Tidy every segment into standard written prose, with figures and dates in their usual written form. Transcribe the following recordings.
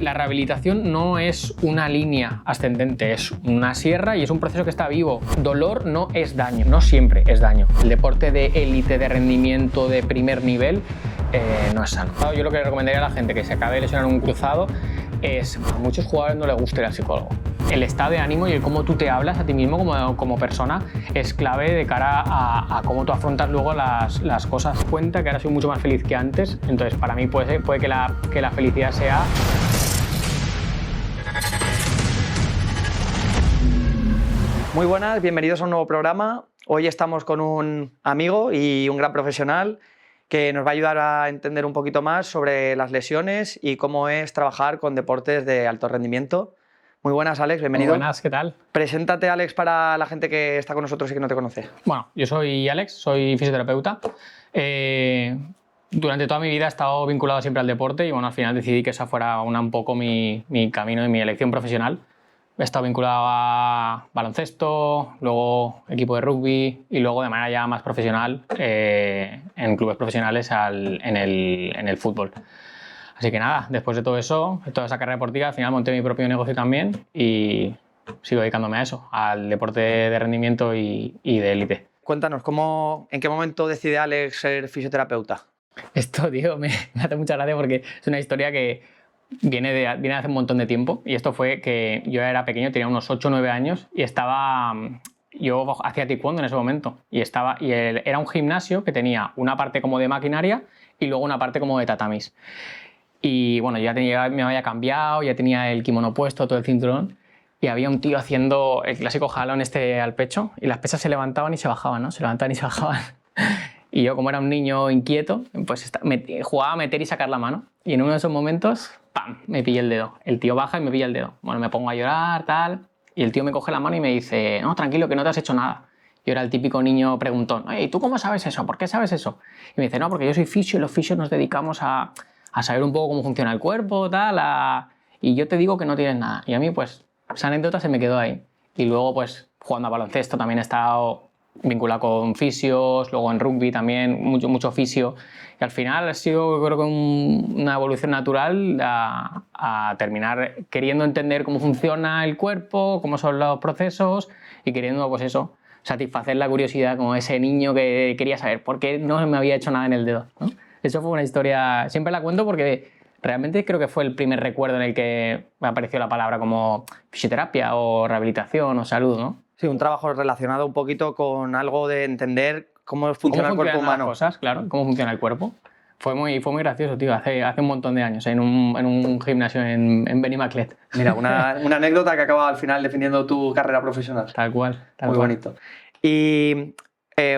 La rehabilitación no es una línea ascendente, es una sierra y es un proceso que está vivo. Dolor no es daño, no siempre es daño. El deporte de élite, de rendimiento, de primer nivel, no es sano. Yo lo que le recomendaría a la gente que se acabe de lesionar un cruzado es, a muchos jugadores no les gusta ir al psicólogo. El estado de ánimo y el cómo tú te hablas a ti mismo como persona es clave de cara a cómo tú afrontas luego las cosas. Cuenta que ahora soy mucho más feliz que antes, entonces para mí puede que la felicidad sea... Muy buenas, bienvenidos a un nuevo programa. Hoy estamos con un amigo y un gran profesional que nos va a ayudar a entender un poquito más sobre las lesiones y cómo es trabajar con deportes de alto rendimiento. Muy buenas, Alex, bienvenido. Muy buenas, ¿qué tal? Preséntate, Alex, para la gente que está con nosotros y que no te conoce. Bueno, yo soy Alex, soy fisioterapeuta. Durante toda mi vida he estado vinculado siempre al deporte y bueno, al final decidí que esa fuera un poco mi camino y mi elección profesional. He estado vinculado a baloncesto, luego equipo de rugby y luego de manera ya más profesional en clubes profesionales en el fútbol. Así que nada, después de todo eso, de toda esa carrera deportiva, al final monté mi propio negocio también y sigo dedicándome a eso, al deporte de rendimiento y de élite. Cuéntanos, ¿en qué momento decide Alex ser fisioterapeuta? Esto, tío, me hace mucha gracia porque es una historia que viene de hace un montón de tiempo y esto fue que yo era pequeño, tenía unos 8 o 9 años y yo hacía taekwondo en ese momento era un gimnasio que tenía una parte como de maquinaria y luego una parte como de tatamis. Y bueno, me había cambiado, ya tenía el kimono puesto, todo el cinturón y había un tío haciendo el clásico jalón al pecho y las pesas se levantaban y se bajaban, ¿no? Se levantaban y se bajaban. Y yo, como era un niño inquieto, pues jugaba a meter y sacar la mano. Y en uno de esos momentos, ¡pam!, me pillé el dedo. El tío baja y me pilla el dedo. Bueno, me pongo a llorar, tal. Y el tío me coge la mano y me dice, no, tranquilo, que no te has hecho nada. Yo era el típico niño preguntón, ¿y tú cómo sabes eso? ¿Por qué sabes eso? Y me dice, no, porque yo soy fisio y los fisios nos dedicamos a saber un poco cómo funciona el cuerpo, tal. Y yo te digo que no tienes nada. Y a mí, pues, esa anécdota se me quedó ahí. Y luego, pues, jugando a baloncesto también he estado vinculado con fisios, luego en rugby también, mucho fisio. Y al final ha sido, yo creo que una evolución natural a terminar queriendo entender cómo funciona el cuerpo, cómo son los procesos y queriendo, pues eso, satisfacer la curiosidad como ese niño que quería saber por qué no me había hecho nada en el dedo, ¿no? Eso fue una historia, siempre la cuento porque realmente creo que fue el primer recuerdo en el que me apareció la palabra como fisioterapia o rehabilitación o salud, ¿no? Sí, un trabajo relacionado un poquito con algo de entender cómo funciona el cuerpo humano. Las cosas, claro, cómo funciona el cuerpo. Fue muy gracioso, tío, hace un montón de años, en un gimnasio en Benimaclet. Mira, una anécdota que acaba al final definiendo tu carrera profesional. Tal cual. Muy bonito. Y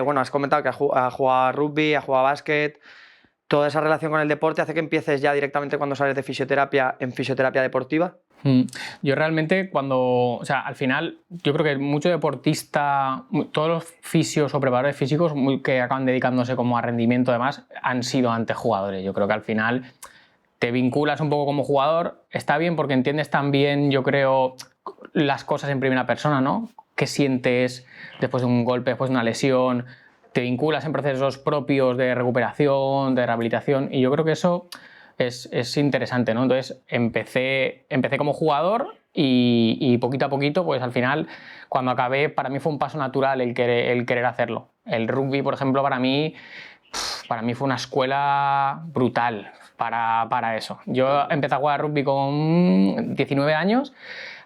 bueno, has comentado que has jugado a rugby, has jugado a básquet. Toda esa relación con el deporte hace que empieces ya directamente cuando sales de fisioterapia en fisioterapia deportiva. Yo realmente al final, yo creo que mucho deportista, todos los fisios o preparadores físicos que acaban dedicándose como a rendimiento además, han sido antes jugadores. Yo creo que al final te vinculas un poco como jugador, está bien porque entiendes también, yo creo, las cosas en primera persona, ¿no? ¿Qué sientes después de un golpe, después de una lesión? Te vinculas en procesos propios de recuperación, de rehabilitación y yo creo que eso es interesante, ¿no? Entonces empecé como jugador y poquito a poquito, pues al final, cuando acabé, para mí fue un paso natural el querer hacerlo. El rugby, por ejemplo, para mí fue una escuela brutal para eso. Yo empecé a jugar rugby con 19 años,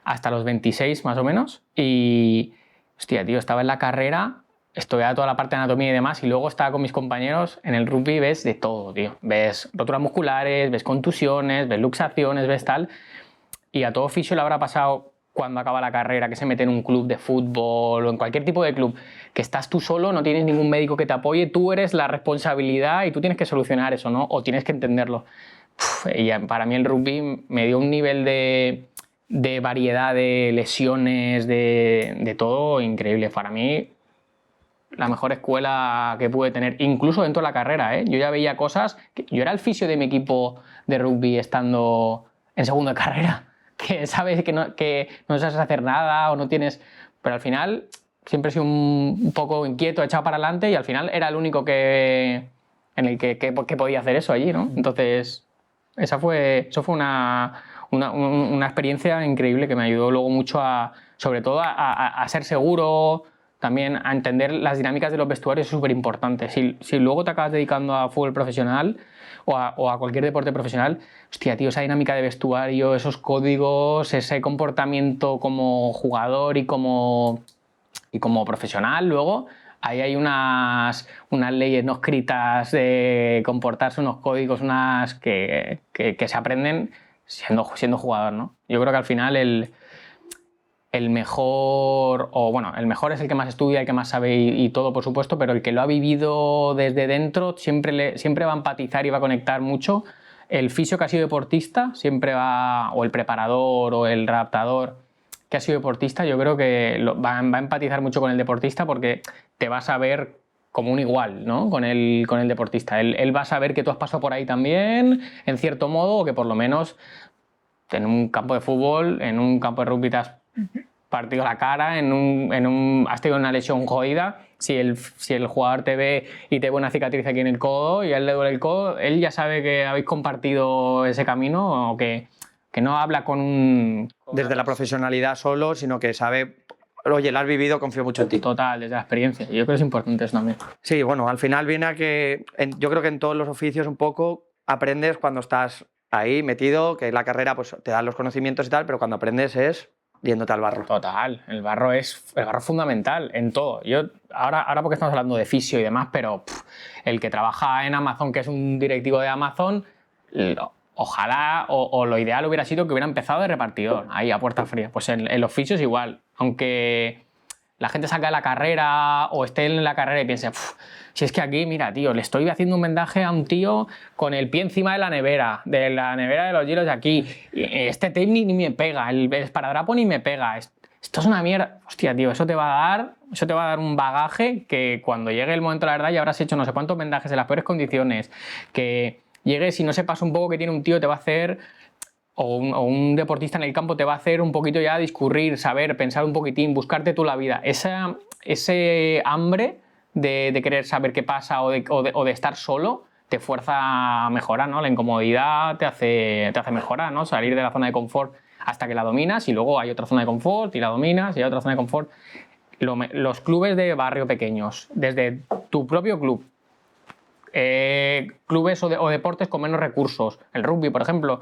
hasta los 26 más o menos, y hostia, tío, estaba en la carrera, estudiaba toda la parte de anatomía y demás, y luego estaba con mis compañeros. En el rugby ves de todo, tío. Ves roturas musculares, ves contusiones, ves luxaciones, ves tal. Y a todo fisio le habrá pasado cuando acaba la carrera, que se mete en un club de fútbol o en cualquier tipo de club, que estás tú solo, no tienes ningún médico que te apoye, tú eres la responsabilidad y tú tienes que solucionar eso, ¿no? O tienes que entenderlo. Y para mí el rugby me dio un nivel de variedad de lesiones, de todo increíble. Para mí, la mejor escuela que pude tener, incluso dentro de la carrera, ¿eh? Yo ya veía cosas, yo era el fisio de mi equipo de rugby estando en segundo de carrera, que sabes que no sabes hacer nada o no tienes, pero al final siempre he sido un poco inquieto, echado para adelante y al final era el único en el que podía hacer eso allí, ¿no? Entonces eso fue una una experiencia increíble que me ayudó luego mucho sobre todo a ser seguro, también a entender las dinámicas de los vestuarios es súper importante. Si luego te acabas dedicando a fútbol profesional o a cualquier deporte profesional, hostia, tío, esa dinámica de vestuario, esos códigos, ese comportamiento como jugador y como profesional luego, ahí hay unas leyes no escritas de comportarse, unos códigos, que se aprenden siendo jugador, ¿no? Yo creo que al final el mejor es el que más estudia, el que más sabe y todo, por supuesto, pero el que lo ha vivido desde dentro siempre va a empatizar y va a conectar mucho. El fisio que ha sido deportista siempre o el preparador o el adaptador que ha sido deportista, yo creo que va a empatizar mucho con el deportista porque te vas a ver como un igual, ¿no? con el deportista. Él va a saber que tú has pasado por ahí también, en cierto modo, o que por lo menos en un campo de fútbol, en un campo de rugby te has partido la cara, has tenido una lesión jodida. Si el jugador te ve y te ve una cicatriz aquí en el codo y a él le duele el codo, él ya sabe que habéis compartido ese camino o que no habla desde la profesionalidad solo, sino que sabe, oye, lo has vivido, confío mucho en ti. Total, desde la experiencia. Yo creo que es importante eso también. Sí, bueno, al final viene a que yo creo que en todos los oficios un poco aprendes cuando estás ahí metido, que la carrera pues te da los conocimientos y tal, pero cuando aprendes es yéndote al barro. Total, el barro es fundamental en todo. Ahora porque estamos hablando de fisio y demás, pero el que trabaja en Amazon, que es un directivo de Amazon, ojalá o lo ideal hubiera sido que hubiera empezado de repartidor, ahí a puerta fría. Pues en los fisios igual, aunque la gente salga de la carrera o esté en la carrera y piense, si es que aquí, mira, tío, le estoy haciendo un vendaje a un tío con el pie encima de la nevera de los hielos de aquí, este tape ni me pega, el esparadrapo ni me pega, esto es una mierda. Hostia, tío, eso te va a dar un bagaje que cuando llegue el momento de la verdad ya habrás hecho no sé cuántos vendajes en las peores condiciones, que llegues y no sepas un poco que tiene un tío, te va a hacer... O un deportista en el campo te va a hacer un poquito ya discurrir, saber, pensar un poquitín, buscarte tú la vida. Ese hambre de querer saber qué pasa o de estar solo te fuerza a mejorar, ¿no? La incomodidad te hace mejorar, ¿no? Salir de la zona de confort hasta que la dominas y luego hay otra zona de confort y la dominas y hay otra zona de confort. Los clubes de barrio pequeños, desde tu propio club, clubes o deportes con menos recursos, el rugby, por ejemplo,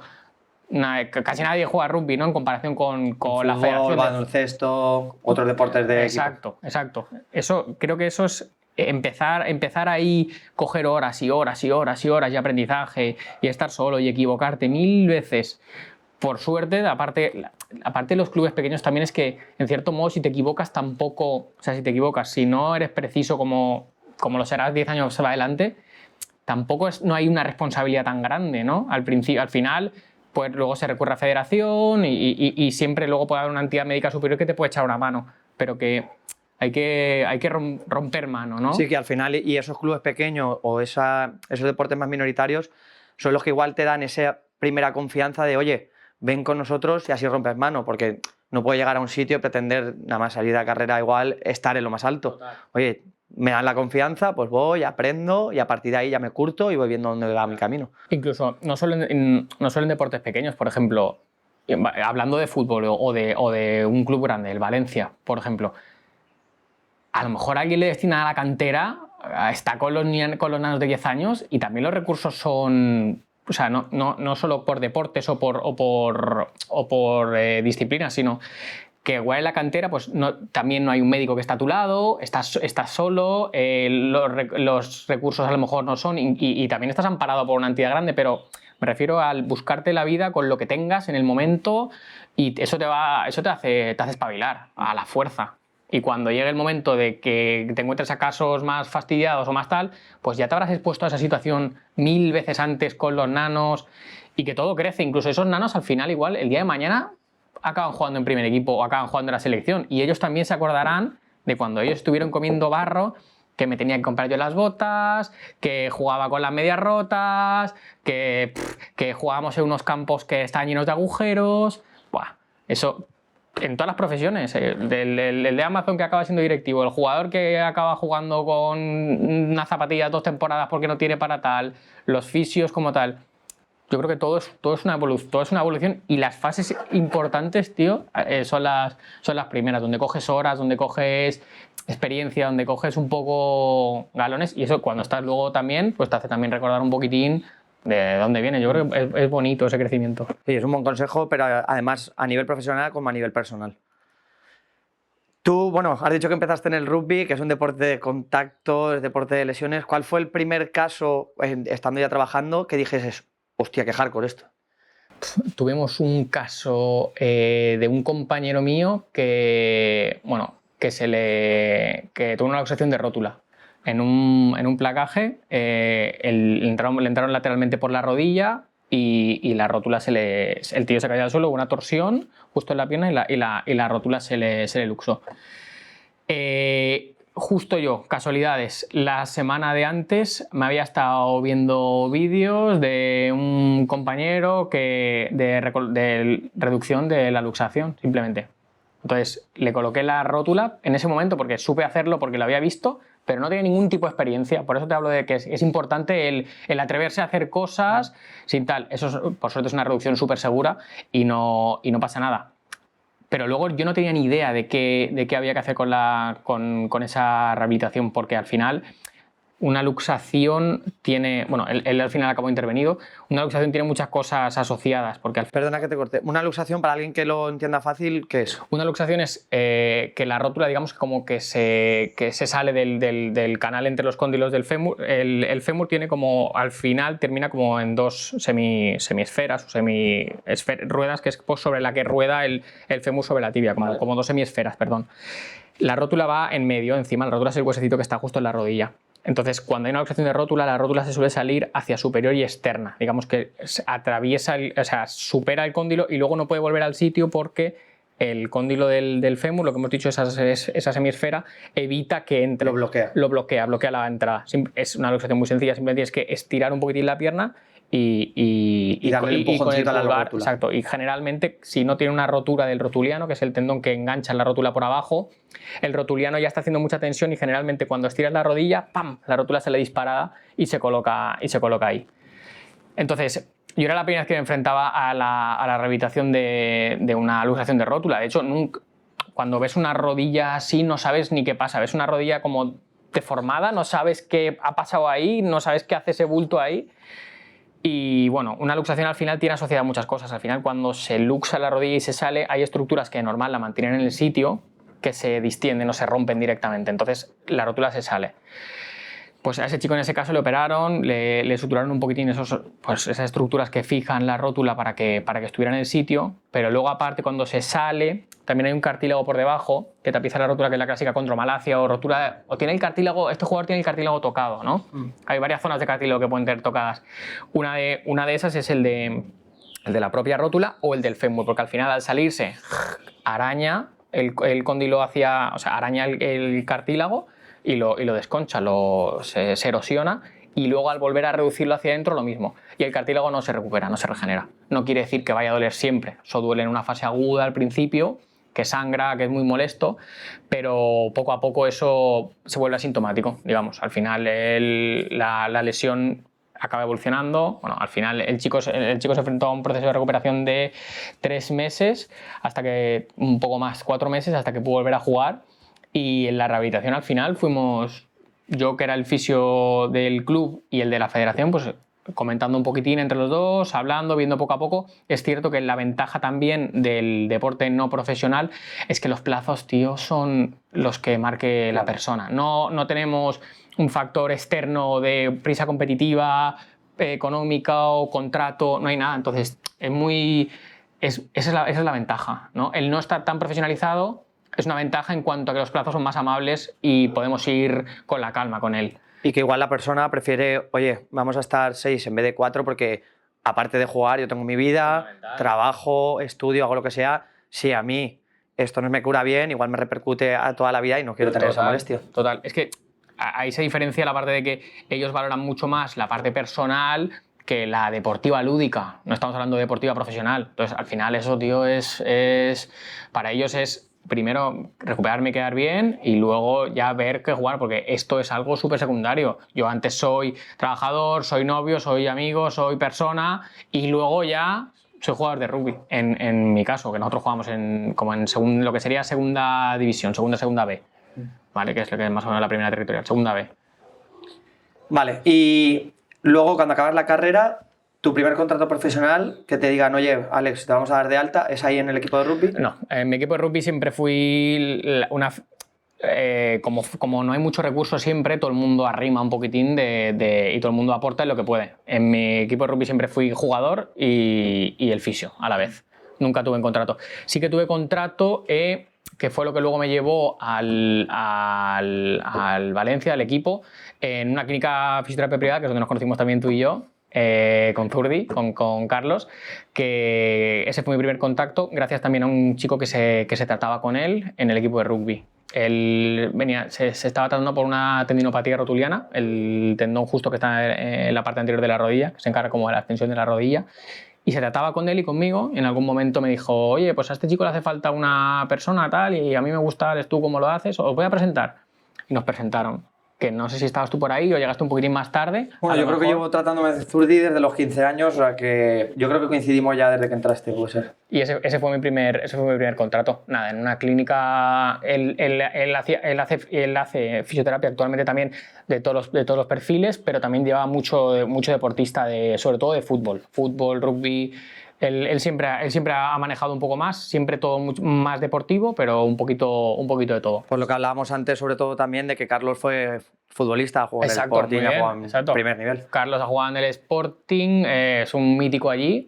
casi nadie juega rugby, ¿no? En comparación con la federación. El baloncesto, otros deportes de exacto. Creo que eso es empezar ahí, coger horas y horas y horas y horas de aprendizaje y estar solo y equivocarte 1000 veces. Por suerte, aparte de los clubes pequeños también es que, en cierto modo, si te equivocas si no eres preciso como lo serás 10 años más adelante, tampoco no hay una responsabilidad tan grande, ¿no? Al final, pues luego se recurre a federación y siempre luego puede haber una entidad médica superior que te puede echar una mano, pero que hay que romper mano, ¿no? Sí, que al final, y esos clubes pequeños o esos deportes más minoritarios son los que igual te dan esa primera confianza de, oye, ven con nosotros y así rompes mano, porque no puedo llegar a un sitio y pretender nada más salir de la carrera igual estar en lo más alto. Total. Oye, me dan la confianza, pues voy, aprendo y a partir de ahí ya me curto y voy viendo dónde va mi camino. Incluso, no solo en deportes pequeños, por ejemplo, hablando de fútbol o de un club grande, el Valencia, por ejemplo, a lo mejor alguien le destina a la cantera, está con los nanos de 10 años y también los recursos son... O sea, no solo por deportes o por disciplinas, sino que igual en la cantera pues también no hay un médico que está a tu lado, estás solo, los recursos a lo mejor no son y también estás amparado por una entidad grande, pero me refiero al buscarte la vida con lo que tengas en el momento y eso te hace espabilar a la fuerza. Y cuando llegue el momento de que te encuentres a casos más fastidiados o más tal, pues ya te habrás expuesto a esa situación 1000 veces antes con los nanos y que todo crece. Incluso esos nanos al final igual el día de mañana acaban jugando en primer equipo o acaban jugando en la selección y ellos también se acordarán de cuando ellos estuvieron comiendo barro, que me tenía que comprar yo las botas, que jugaba con las medias rotas, que jugábamos en unos campos que estaban llenos de agujeros. Buah, eso... En todas las profesiones, el de Amazon que acaba siendo directivo, el jugador que acaba jugando con una zapatilla 2 temporadas porque no tiene para tal, los fisios como tal. Yo creo que todo es una evolución y las fases importantes, tío, son las primeras, donde coges horas, donde coges experiencia, donde coges un poco galones y eso cuando estás luego también, pues te hace también recordar un poquitín de dónde viene. Yo creo que es bonito ese crecimiento. Sí, es un buen consejo, pero además a nivel profesional como a nivel personal. Tú, bueno, has dicho que empezaste en el rugby, que es un deporte de contacto, es deporte de lesiones. ¿Cuál fue el primer caso, estando ya trabajando, que dijes, hostia, qué hardcore esto? Tuvimos un caso de un compañero mío que tuvo una luxación de rótula. En un placaje le entraron lateralmente por la rodilla y la rótula el tío se cayó al suelo, hubo una torsión justo en la pierna y la rótula se le luxó. Justo yo, casualidades, la semana de antes me había estado viendo vídeos de un compañero de reducción de la luxación, simplemente. Entonces le coloqué la rótula en ese momento porque supe hacerlo, porque lo había visto, pero no tenía ningún tipo de experiencia. Por eso te hablo de que es importante el atreverse a hacer cosas sin tal. Eso, por suerte, es una reducción súper segura y no pasa nada. Pero luego yo no tenía ni idea de qué había que hacer con esa rehabilitación, porque al final una luxación tiene... Bueno, él al final acabó intervenido. Una luxación tiene muchas cosas asociadas, porque Perdona que te corte. Una luxación, para alguien que lo entienda fácil, ¿qué es? Una luxación es que la rótula, digamos, como que se sale del canal entre los cóndilos del fémur. El fémur tiene como, al final, termina como en dos semiesferas o ruedas, que es sobre la que rueda el fémur sobre la tibia, como dos semiesferas, perdón. La rótula va en medio, encima. La rótula es el huesecito que está justo en la rodilla. Entonces, cuando hay una luxación de rótula, la rótula se suele salir hacia superior y externa. Digamos que atraviesa, supera el cóndilo y luego no puede volver al sitio porque el cóndilo del fémur, lo que hemos dicho, esa semiesfera, evita que entre. Lo bloquea. Bloquea la entrada. Es una luxación muy sencilla, simplemente tienes que estirar un poquitín la pierna y darle un empujoncito a la rótula. Exacto. Y generalmente, si no tiene una rotura del rotuliano, que es el tendón que engancha la rótula por abajo, el rotuliano ya está haciendo mucha tensión y generalmente cuando estiras la rodilla, ¡pam!, la rótula se le dispara y se coloca ahí. Entonces, yo era la primera vez que me enfrentaba a la rehabilitación de una luxación de rótula. De hecho, cuando ves una rodilla así no sabes ni qué pasa. Ves una rodilla como deformada, no sabes qué ha pasado ahí, no sabes qué hace ese bulto ahí. Y bueno, una luxación al final tiene asociada muchas cosas. Al final, cuando se luxa la rodilla y se sale, hay estructuras que normal la mantienen en el sitio, que se distienden o se rompen directamente. Entonces, la rótula se sale. Pues a ese chico en ese caso le operaron, le suturaron un poquitín esas estructuras que fijan la rótula para que estuviera en el sitio, pero luego aparte cuando se sale también hay un cartílago por debajo que tapiza la rótula, que es la clásica condromalacia o rotura, o tiene el cartílago, este jugador tiene el cartílago tocado, ¿no? Hay varias zonas de cartílago que pueden tener tocadas. Una de esas es el de la propia rótula o el del fémur, porque al final al salirse araña el cóndilo araña el cartílago y lo desconcha, se erosiona y luego al volver a reducirlo hacia adentro lo mismo. Y el cartílago no se recupera, no se regenera. No quiere decir que vaya a doler siempre. Eso duele en una fase aguda al principio, que sangra, que es muy molesto, pero poco a poco eso se vuelve asintomático, digamos. Al final la lesión acaba evolucionando. Bueno, al final el chico se enfrentó a un proceso de recuperación de 3 meses, hasta que un poco más, 4 meses, hasta que pudo volver a jugar. Y en la rehabilitación al final fuimos, yo que era el fisio del club y el de la federación, pues comentando un poquitín entre los dos, hablando, viendo poco a poco. Es cierto que la ventaja también del deporte no profesional es que los plazos, tío, son los que marque la persona. No tenemos un factor externo de prisa competitiva, económica o contrato, no hay nada. Entonces, esa es la ventaja, ¿no? El no estar tan profesionalizado es una ventaja en cuanto a que los plazos son más amables y podemos ir con la calma con él. Y que igual la persona prefiere, oye, vamos a estar 6 en vez de 4 porque aparte de jugar yo tengo mi vida, trabajo, estudio, hago lo que sea. Si a mí esto no me cura bien, igual me repercute a toda la vida y no quiero tener esa molestia. Total, es que ahí se diferencia la parte de que ellos valoran mucho más la parte personal que la deportiva lúdica. No estamos hablando de deportiva profesional. Entonces, al final eso, tío, para ellos es primero recuperarme y quedar bien y luego ya ver qué jugar, porque esto es algo súper secundario. Yo antes soy trabajador, soy novio, soy amigo, soy persona y luego ya soy jugador de rugby. En mi caso, que nosotros jugamos como en lo que sería segunda división, segunda B, ¿vale? Que es lo que es más o menos la primera territorial, segunda B. Vale, y luego cuando acabas la carrera, tu primer contrato profesional, que te digan, oye, Alex, te vamos a dar de alta, ¿es ahí en el equipo de rugby? No, en mi equipo de rugby siempre fui como no hay mucho recurso siempre, todo el mundo arrima un poquitín y todo el mundo aporta en lo que puede. En mi equipo de rugby siempre fui jugador y el fisio a la vez. Nunca tuve contrato. Sí que tuve contrato, que fue lo que luego me llevó al Valencia, al equipo, en una clínica fisioterapia privada, que es donde nos conocimos también tú y yo, con Zurdi, con Carlos, que ese fue mi primer contacto, gracias también a un chico que se trataba con él en el equipo de rugby. Él se estaba tratando por una tendinopatía rotuliana, el tendón justo que está en la parte anterior de la rodilla, que se encarga como de la extensión de la rodilla, y se trataba con él y conmigo. En algún momento me dijo, oye, pues a este chico le hace falta una persona tal y a mí me gusta, eres tú cómo lo haces, os voy a presentar. Y nos presentaron. Que no sé si estabas tú por ahí o llegaste un poquitín más tarde. Bueno, yo creo que llevo tratándome de Zurdi desde los 15 años, o sea que yo creo que coincidimos ya desde que entraste, puede ser. Y ese fue mi primer contrato. Nada, en una clínica. Él hace fisioterapia actualmente también de todos los perfiles, pero también lleva mucho deportista, sobre todo de fútbol. Fútbol, rugby. Él siempre ha manejado un poco más, siempre todo más deportivo, pero un poquito de todo. Por lo que hablábamos antes, sobre todo también de que Carlos fue futbolista, jugó en el Sporting, ha jugado en primer nivel. Carlos ha jugado en el Sporting, es un mítico allí,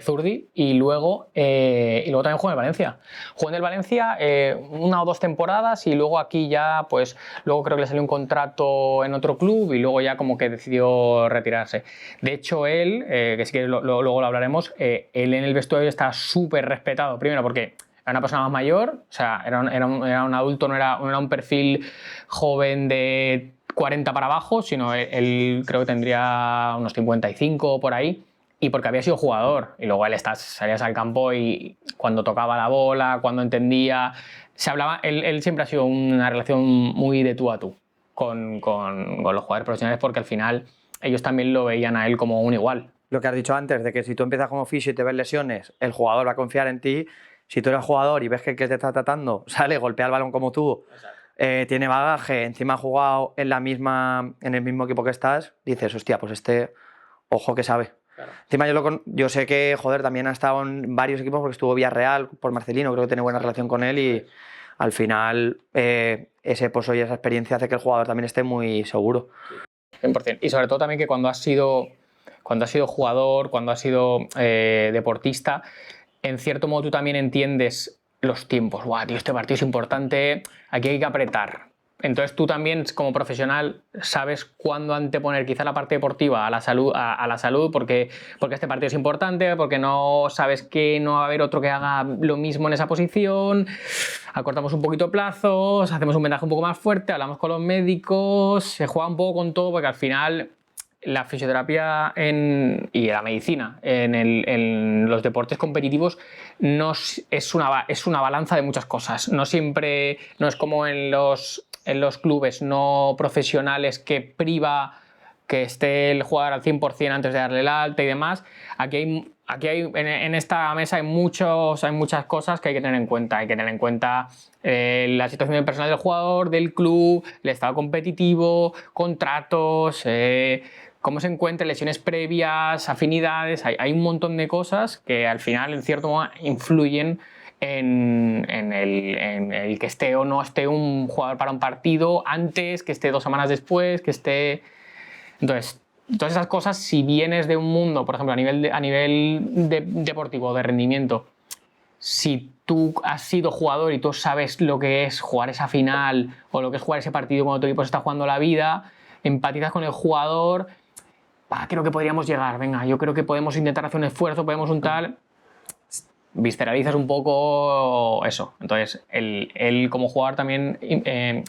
Zurdi, y luego también jugó en el Valencia. Jugó en el Valencia 1 o 2 temporadas y luego aquí ya, pues, luego creo que le salió un contrato en otro club y luego ya como que decidió retirarse. De hecho, él, que si quieres luego lo hablaremos, él en el vestuario está súper respetado, primero porque era una persona más mayor, o sea, era un adulto, no era un perfil joven de 40 para abajo, sino él creo que tendría unos 55 por ahí, y porque había sido jugador, y luego salías al campo y cuando tocaba la bola, cuando entendía, se hablaba, él siempre ha sido una relación muy de tú a tú con los jugadores profesionales, porque al final ellos también lo veían a él como un igual. Lo que has dicho antes, de que si tú empiezas como fisio y te ves lesiones, el jugador va a confiar en ti. Si tú eres jugador y ves que el que te está tratando sale, golpea el balón como tú, tiene bagaje, encima ha jugado en el mismo equipo que estás, dices, hostia, pues ojo que sabe. Claro. Encima yo sé que, joder, también ha estado en varios equipos porque estuvo Villarreal por Marcelino, creo que tiene buena relación con él y al final ese pozo y esa experiencia hace que el jugador también esté muy seguro. 100%. Y sobre todo también que cuando has sido jugador, cuando has sido deportista, en cierto modo tú también entiendes los tiempos. Guau, tío, este partido es importante, aquí hay que apretar. Entonces tú también, como profesional, sabes cuándo anteponer quizá la parte deportiva a la salud porque este partido es importante, porque no sabes que no va a haber otro que haga lo mismo en esa posición, acortamos un poquito plazos, hacemos un vendaje un poco más fuerte, hablamos con los médicos, se juega un poco con todo, porque al final la fisioterapia y la medicina en los deportes competitivos es una balanza de muchas cosas. No siempre, no es como en los clubes no profesionales que priva que esté el jugador al 100% antes de darle el alta y demás. Aquí en esta mesa hay muchas cosas que hay que tener en cuenta. Hay que tener en cuenta la situación personal del jugador, del club, el estado competitivo, contratos, cómo se encuentran, lesiones previas, afinidades. Hay un montón de cosas que al final, en cierto modo, influyen en el que esté o no esté un jugador para un partido antes, que esté 2 semanas después, que esté... Entonces, todas esas cosas, si vienes de un mundo, por ejemplo, a nivel deportivo, de rendimiento, si tú has sido jugador y tú sabes lo que es jugar esa final o lo que es jugar ese partido cuando tu equipo se está jugando la vida, empatizas con el jugador, creo que podríamos llegar, venga, yo creo que podemos intentar hacer un esfuerzo, podemos un tal... visceralizas un poco eso. Entonces, él como jugador también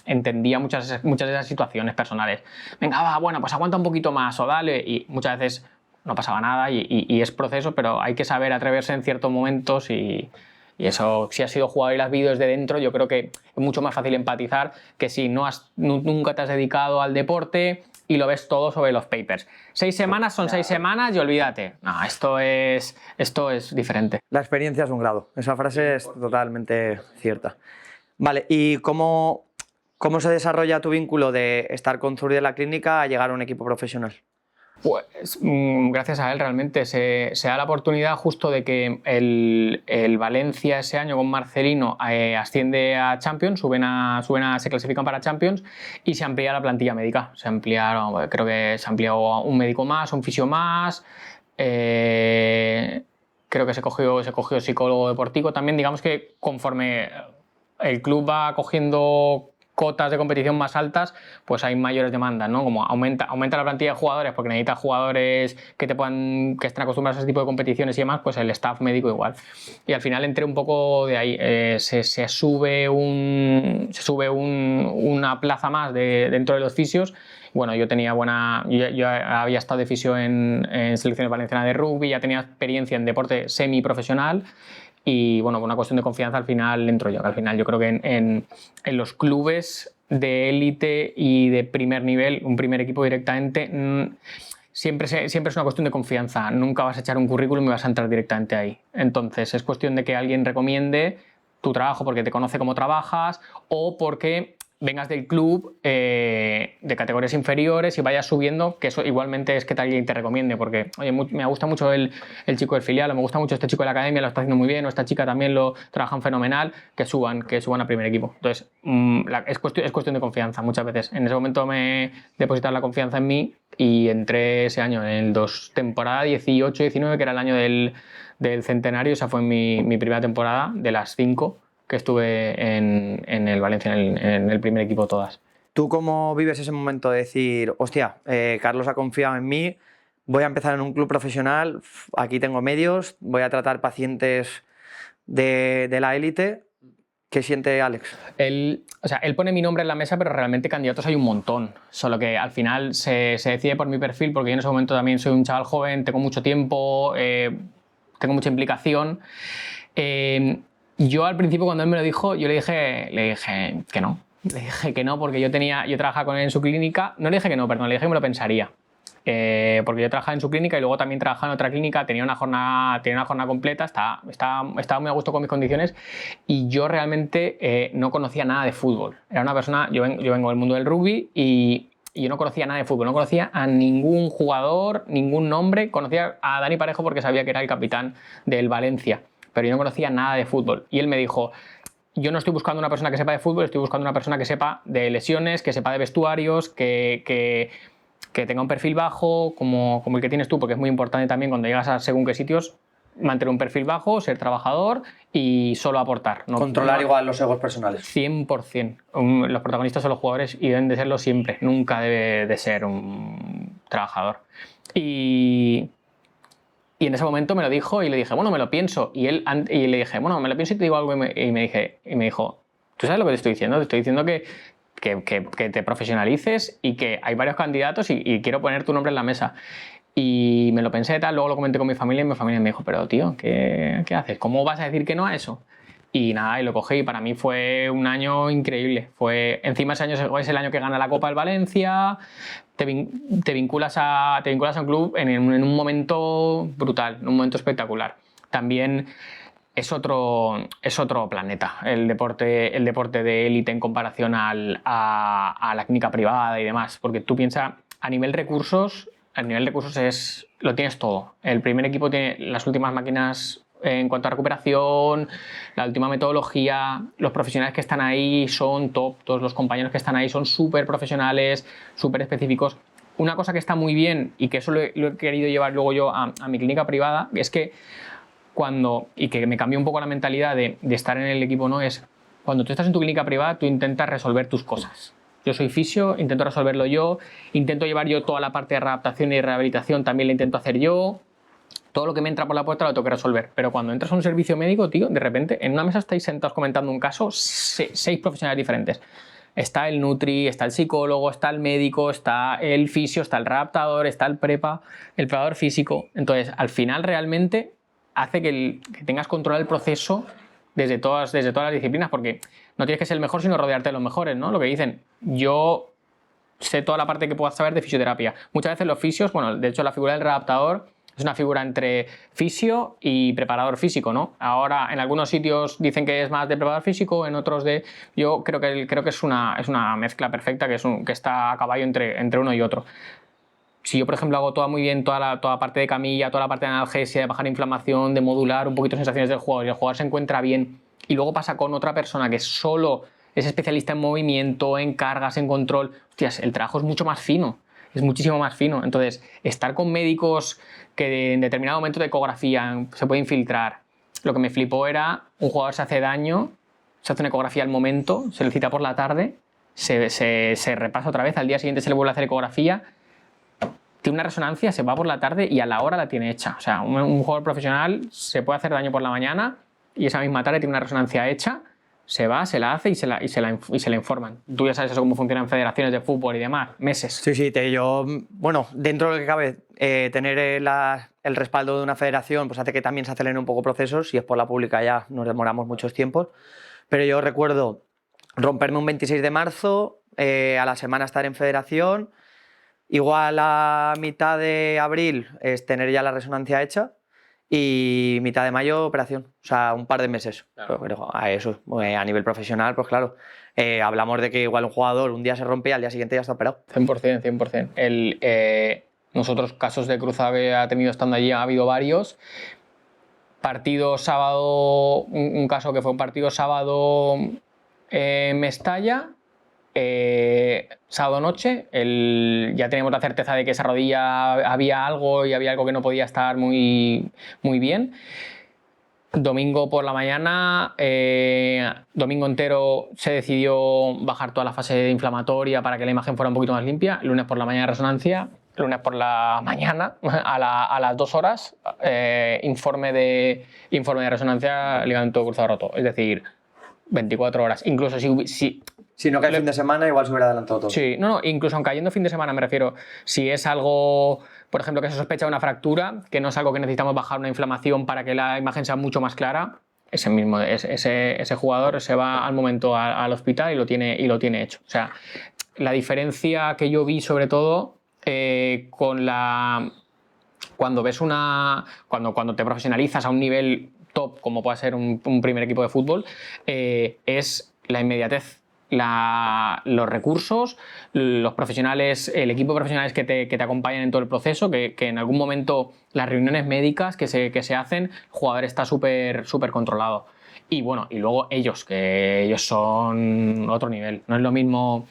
entendía muchas de esas situaciones personales. Venga, bueno, pues aguanta un poquito más o dale. Y muchas veces no pasaba nada y es proceso, pero hay que saber atreverse en ciertos momentos y Y eso, si has sido jugador y lo has vivido desde dentro, yo creo que es mucho más fácil empatizar que si nunca te has dedicado al deporte y lo ves todo sobre los papers. 6 semanas son 6 semanas y olvídate. No, esto es diferente. La experiencia es un grado. Esa frase es totalmente cierta. Vale, ¿y cómo se desarrolla tu vínculo de estar con Zurdi en la clínica a llegar a un equipo profesional? Pues gracias a él realmente se da la oportunidad justo de que el Valencia ese año con Marcelino asciende a Champions, se clasifican para Champions y se amplía la plantilla médica. Creo que se amplió un médico más, un fisio más, creo que se cogió psicólogo deportivo también. Digamos que conforme el club va cogiendo cotas de competición más altas, pues hay mayores demandas, ¿no? Como aumenta la plantilla de jugadores porque necesita jugadores que estén acostumbrados a ese tipo de competiciones y demás, pues el staff médico igual. Y al final entré un poco de ahí, se sube una plaza más dentro de los fisios. Bueno, yo había estado de fisio en selecciones valencianas de rugby, ya tenía experiencia en deporte semiprofesional. Y bueno, una cuestión de confianza al final entro yo. Al final yo creo que en los clubes de élite y de primer nivel, un primer equipo directamente, siempre es una cuestión de confianza. Nunca vas a echar un currículum y vas a entrar directamente ahí. Entonces es cuestión de que alguien recomiende tu trabajo porque te conoce cómo trabajas o porque vengas del club de categorías inferiores y vayas subiendo, que eso igualmente es que alguien te recomiende, porque oye, me gusta mucho el chico del filial, o me gusta mucho este chico de la academia, lo está haciendo muy bien, o esta chica también lo trabajan fenomenal, que suban a primer equipo. Entonces, es cuestión de confianza muchas veces. En ese momento me depositaron la confianza en mí y entré ese año, en temporada 18-19, que era el año del centenario. Esa fue mi primera temporada de las 5 que estuve en el Valencia, en el primer equipo todas. ¿Tú cómo vives ese momento de decir, hostia, Carlos ha confiado en mí, voy a empezar en un club profesional, aquí tengo medios, voy a tratar pacientes de la élite? ¿Qué siente Alex? Él pone mi nombre en la mesa, pero realmente candidatos hay un montón. Solo que al final se decide por mi perfil, porque yo en ese momento también soy un chaval joven, tengo mucho tiempo, tengo mucha implicación. Yo al principio, cuando él me lo dijo, yo le dije que no. Le dije que no porque yo trabajaba con él en su clínica. No le dije que no, perdón, le dije que me lo pensaría. Porque yo trabajaba en su clínica y luego también trabajaba en otra clínica, tenía una jornada completa, estaba muy a gusto con mis condiciones y yo realmente no conocía nada de fútbol. Era una persona, yo vengo del mundo del rugby y yo no conocía nada de fútbol, no conocía a ningún jugador, ningún nombre. Conocía a Dani Parejo porque sabía que era el capitán del Valencia, pero yo no conocía nada de fútbol. Y él me dijo, yo no estoy buscando una persona que sepa de fútbol, estoy buscando una persona que sepa de lesiones, que sepa de vestuarios, que tenga un perfil bajo como el que tienes tú, porque es muy importante también cuando llegas a según qué sitios mantener un perfil bajo, ser trabajador y solo aportar. Controlar igual los egos personales. 100%. Los protagonistas son los jugadores y deben de serlo siempre. Nunca debe de ser un trabajador. Y en ese momento me lo dijo y le dije, bueno, me lo pienso. Y le dije, bueno, me lo pienso y te digo algo. Y me dijo, ¿tú sabes lo que te estoy diciendo? Te estoy diciendo que te profesionalices y que hay varios candidatos y quiero poner tu nombre en la mesa. Y me lo pensé y tal, luego lo comenté con mi familia y mi familia me dijo, pero tío, ¿qué haces? ¿Cómo vas a decir que no a eso? Y nada, y lo cogí y para mí fue un año increíble. Encima ese año es el año que gana la Copa del Valencia, te vinculas a un club en un momento brutal, en un momento espectacular. También es otro planeta el deporte de élite en comparación a la clínica privada y demás, porque tú piensas, a nivel recursos lo tienes todo. El primer equipo tiene las últimas máquinas en cuanto a recuperación, la última metodología, los profesionales que están ahí son top, todos los compañeros que están ahí son súper profesionales, súper específicos. Una cosa que está muy bien y que eso lo he querido llevar luego yo a mi clínica privada, es que y que me cambió un poco la mentalidad de estar en el equipo, ¿no? Es cuando tú estás en tu clínica privada, tú intentas resolver tus cosas. Yo soy fisio, intento resolverlo yo, intento llevar yo toda la parte de readaptación y rehabilitación, también la intento hacer yo. Todo lo que me entra por la puerta lo tengo que resolver. Pero cuando entras a un servicio médico, tío, de repente en una mesa estáis sentados comentando un caso, 6 profesionales diferentes. Está el nutri, está el psicólogo, está el médico, está el fisio, está el readaptador, está el preparador físico. Entonces, al final realmente hace que tengas control del proceso desde todas las disciplinas, porque no tienes que ser el mejor, sino rodearte de los mejores, ¿no? Lo que dicen, yo sé toda la parte que puedas saber de fisioterapia. Muchas veces los fisios, bueno, de hecho la figura del readaptador es una figura entre fisio y preparador físico, ¿no? Ahora en algunos sitios dicen que es más de preparador físico, en otros de... Yo creo que es una mezcla perfecta, que está a caballo entre uno y otro. Si yo, por ejemplo, hago muy bien toda la parte de camilla, toda la parte de analgesia, de bajar inflamación, de modular un poquito sensaciones del jugador, y el jugador se encuentra bien, y luego pasa con otra persona que solo es especialista en movimiento, en cargas, en control, hostias, el trabajo es mucho más fino, es muchísimo más fino. Entonces, estar con médicos que en determinado momento de ecografía se puede infiltrar. Lo que me flipó era, un jugador se hace daño, se hace una ecografía al momento, se le cita por la tarde, se repasa otra vez, al día siguiente se le vuelve a hacer ecografía, tiene una resonancia, se va por la tarde y a la hora la tiene hecha. O sea, un jugador profesional se puede hacer daño por la mañana y esa misma tarde tiene una resonancia hecha, se va, se la hace y se la informan. Tú ya sabes eso, cómo funcionan federaciones de fútbol y demás, meses. Sí, bueno, dentro de lo que cabe, tener el respaldo de una federación pues hace que también se aceleren un poco procesos. Si es por la pública ya nos demoramos muchos tiempos. Pero yo recuerdo romperme un 26 de marzo, a la semana estar en federación, igual a mitad de abril es tener ya la resonancia hecha y mitad de mayo operación, o sea, un par de meses. Claro. Pero a eso, a nivel profesional, pues claro, hablamos de que igual un jugador un día se rompe y al día siguiente ya está operado. 100%, 100%. Nosotros casos de Cruz ha tenido estando allí, ha habido varios. Partido sábado, un caso que fue un partido sábado en Mestalla, sábado noche, ya teníamos la certeza de que esa rodilla había algo y había algo que no podía estar muy bien. Domingo por la mañana, domingo entero se decidió bajar toda la fase inflamatoria para que la imagen fuera un poquito más limpia. Lunes por la mañana resonancia, lunes por la mañana a las 2 horas informe de resonancia ligamento cruzado roto, es decir, 24 horas. Incluso si no cae fin de semana, igual se hubiera adelantado todo. Sí, no, incluso aun cayendo fin de semana, me refiero, si es algo, por ejemplo, que se sospecha de una fractura, que no es algo que necesitamos bajar una inflamación para que la imagen sea mucho más clara, ese jugador se va al momento al hospital y lo tiene hecho. O sea, la diferencia que yo vi sobre todo cuando ves cuando te profesionalizas a un nivel top, como puede ser un primer equipo de fútbol, es la inmediatez. Los recursos, los profesionales, el equipo de profesionales que te acompañan en todo el proceso, que en algún momento las reuniones médicas que se hacen, el jugador está súper controlado. Y bueno, y luego ellos, que ellos son otro nivel. No es lo mismo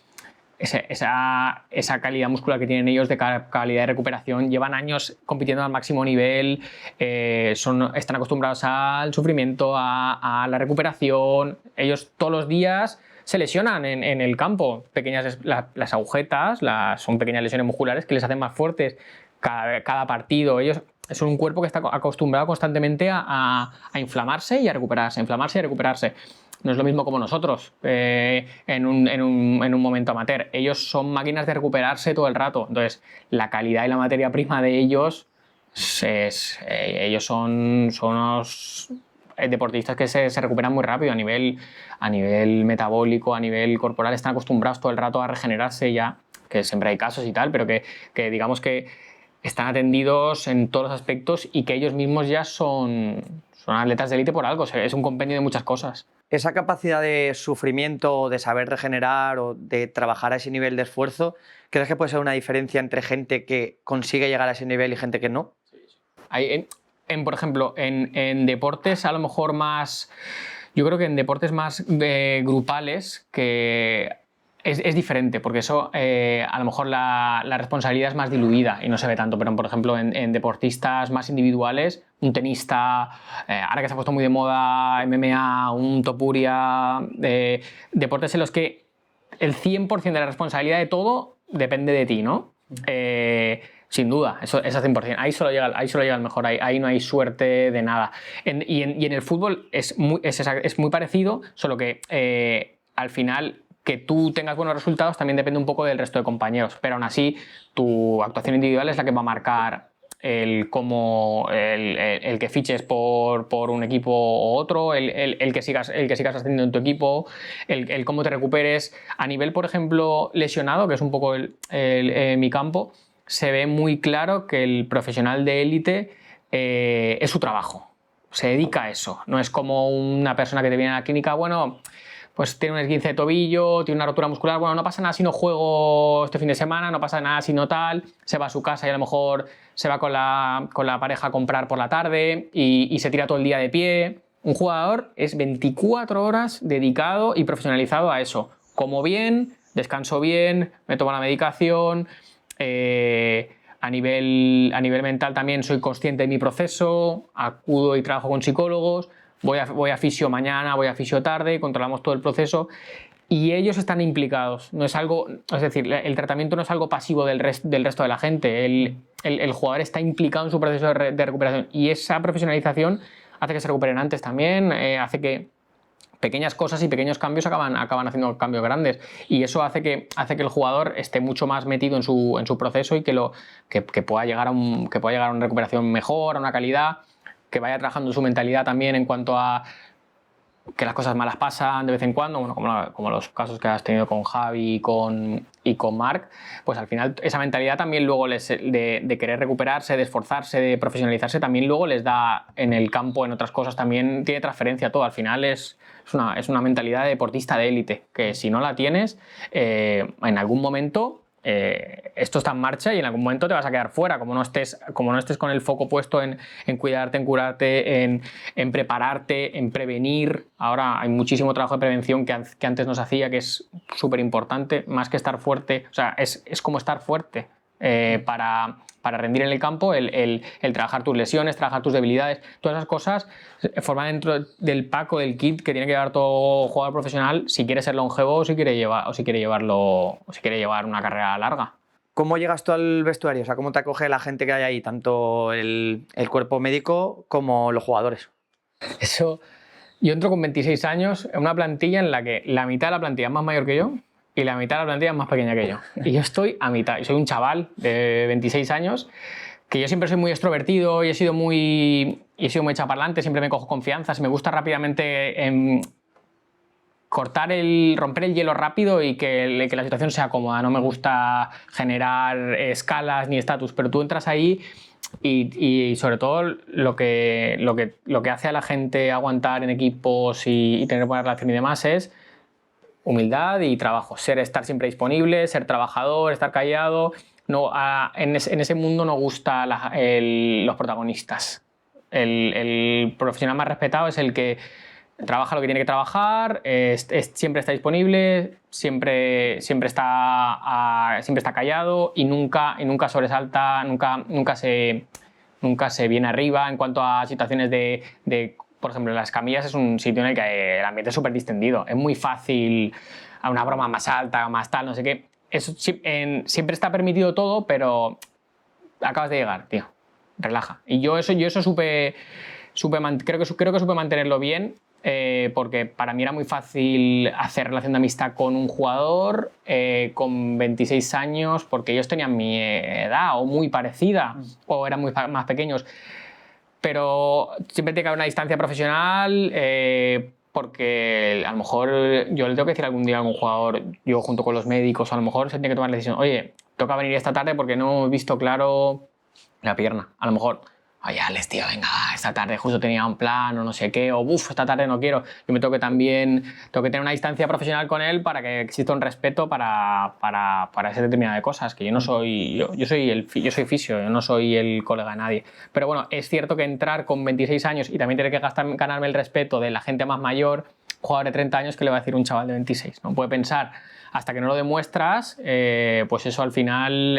esa calidad muscular que tienen ellos, de calidad de recuperación. Llevan años compitiendo al máximo nivel, están acostumbrados al sufrimiento, a la recuperación. Ellos todos los días se lesionan en el campo. Las agujetas son pequeñas lesiones musculares que les hacen más fuertes cada partido. Ellos son un cuerpo que está acostumbrado constantemente a inflamarse y a recuperarse, No es lo mismo como nosotros en un momento amateur. Ellos son máquinas de recuperarse todo el rato. Entonces, la calidad y la materia prima de ellos ellos son unos deportistas que se recuperan muy rápido a nivel metabólico, a nivel corporal. Están acostumbrados todo el rato a regenerarse ya, que siempre hay casos y tal, pero que digamos que están atendidos en todos los aspectos y que ellos mismos ya son atletas de élite por algo. Es un compendio de muchas cosas. Esa capacidad de sufrimiento, de saber regenerar o de trabajar a ese nivel de esfuerzo, ¿crees que puede ser una diferencia entre gente que consigue llegar a ese nivel y gente que no? Por ejemplo, en deportes a lo mejor más... Yo creo que en deportes más grupales que es diferente, porque eso a lo mejor la responsabilidad es más diluida y no se ve tanto, pero por ejemplo en deportistas más individuales, un tenista, ahora que se ha puesto muy de moda MMA, un Topuria, deportes en los que el 100% de la responsabilidad de todo depende de ti, ¿no? Sin duda, eso es 100%. Ahí solo llega el mejor, ahí no hay suerte de nada. Y en el fútbol es muy parecido, solo que al final que tú tengas buenos resultados también depende un poco del resto de compañeros, pero aún así tu actuación individual es la que va a marcar el que fiches por un equipo u otro, el que sigas ascendiendo en tu equipo, el cómo te recuperes. A nivel, por ejemplo, lesionado, que es un poco mi campo, se ve muy claro que el profesional de élite es su trabajo, se dedica a eso. No es como una persona que te viene a la clínica, bueno, pues tiene un esguince de tobillo, tiene una rotura muscular, bueno, no pasa nada si no juego este fin de semana, no pasa nada si no tal, se va a su casa y a lo mejor se va con la pareja a comprar por la tarde y se tira todo el día de pie. Un jugador es 24 horas dedicado y profesionalizado a eso. Como bien, descanso bien, me tomo la medicación, a nivel mental también soy consciente de mi proceso, acudo y trabajo con psicólogos, voy a fisio mañana, voy a fisio tarde, controlamos todo el proceso y ellos están implicados. No es algo, es decir, el tratamiento no es algo pasivo del resto de la gente. El jugador está implicado en su proceso de recuperación y esa profesionalización hace que se recuperen antes también, hace que pequeñas cosas y pequeños cambios acaban haciendo cambios grandes y eso hace que el jugador esté mucho más metido en su proceso y que pueda llegar a una recuperación mejor, a una calidad, que vaya trabajando su mentalidad también en cuanto a que las cosas malas pasan de vez en cuando, bueno, como los casos que has tenido con Javi y con Marc, pues al final esa mentalidad también luego de querer recuperarse, de esforzarse, de profesionalizarse, también luego les da en el campo, en otras cosas, también tiene transferencia todo. Al final es una mentalidad de deportista de élite, que si no la tienes, en algún momento esto está en marcha y en algún momento te vas a quedar fuera, como no estés con el foco puesto en cuidarte, en curarte, en prepararte, en prevenir. Ahora hay muchísimo trabajo de prevención que antes no se hacía, que es súper importante, más que estar fuerte, o sea, es como estar fuerte para rendir en el campo, el trabajar tus lesiones, trabajar tus debilidades, todas esas cosas forman dentro del pack o del kit que tiene que llevar todo jugador profesional si quiere ser longevo o si quiere llevar una carrera larga. ¿Cómo llegas tú al vestuario? O sea, ¿cómo te acoge la gente que hay ahí, tanto el cuerpo médico como los jugadores? Eso, yo entro con 26 años en una plantilla en la que la mitad de la plantilla es más mayor que yo y la mitad de la plantilla es más pequeña que yo. Y yo estoy a mitad. Y soy un chaval de 26 años que yo siempre soy muy extrovertido y he sido muy chaparlante, siempre me cojo confianzas, me gusta rápidamente romper el hielo rápido y que la situación sea cómoda. No me gusta generar escalas ni estatus, pero tú entras ahí y sobre todo lo que hace a la gente aguantar en equipos y tener buena relación y demás es humildad y trabajo, estar siempre disponible, ser trabajador, estar callado. No, en ese mundo no gusta los protagonistas. El profesional más respetado es el que trabaja lo que tiene que trabajar, siempre está disponible, siempre está callado y nunca sobresalta, nunca se viene arriba en cuanto a situaciones por ejemplo, las camillas es un sitio en el que el ambiente es súper distendido. Es muy fácil a una broma más alta, más tal, no sé qué. Eso, siempre está permitido todo, pero acabas de llegar, tío. Relaja. Y yo eso creo que supe mantenerlo bien, porque para mí era muy fácil hacer relación de amistad con un jugador con 26 años, porque ellos tenían mi edad o muy parecida, o eran más pequeños. Pero siempre tiene que haber una distancia profesional, porque a lo mejor yo le tengo que decir algún día a algún jugador, yo junto con los médicos, a lo mejor se tiene que tomar la decisión, oye, toca venir esta tarde porque no he visto claro la pierna. A lo mejor, oye, Alex, tío, venga, esta tarde justo tenía un plan o no sé qué, o esta tarde no quiero. Yo me tengo que tener una distancia profesional con él para que exista un respeto para esa determinada de cosas, que yo no soy, yo soy fisio, yo no soy el colega de nadie. Pero bueno, es cierto que entrar con 26 años y también tener que ganarme el respeto de la gente más mayor, jugador de 30 años, ¿qué le va a decir un chaval de 26? ¿No? Puede pensar, hasta que no lo demuestras, pues eso al final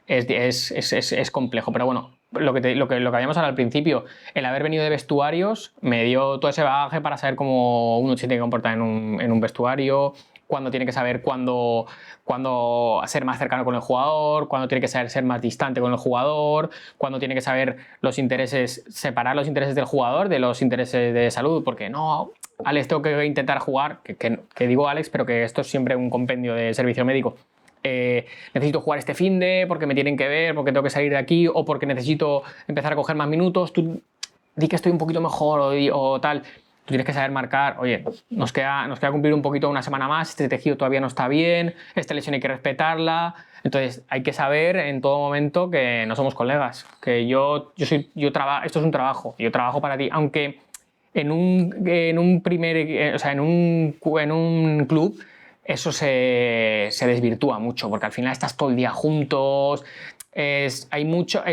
es complejo. Pero bueno, lo que habíamos hablado al principio, el haber venido de vestuarios me dio todo ese bagaje para saber cómo uno se tiene que comportar en un vestuario, cuándo tiene que saber cuándo ser más cercano con el jugador, cuándo tiene que saber ser más distante con el jugador, cuándo tiene que saber separar los intereses del jugador de los intereses de salud, porque no, Alex, tengo que intentar jugar, que digo Alex, pero que esto es siempre un compendio de servicio médico. necesito jugar este finde porque me tienen que ver, porque tengo que salir de aquí o porque necesito empezar a coger más minutos, tú di que estoy un poquito mejor o tal. Tú tienes que saber marcar, oye, nos queda cumplir un poquito una semana más, este tejido todavía no está bien, esta lesión hay que respetarla. Entonces hay que saber en todo momento que no somos colegas, que esto es un trabajo, yo trabajo para ti, aunque en un club eso se desvirtúa mucho, porque al final estás todo el día juntos, es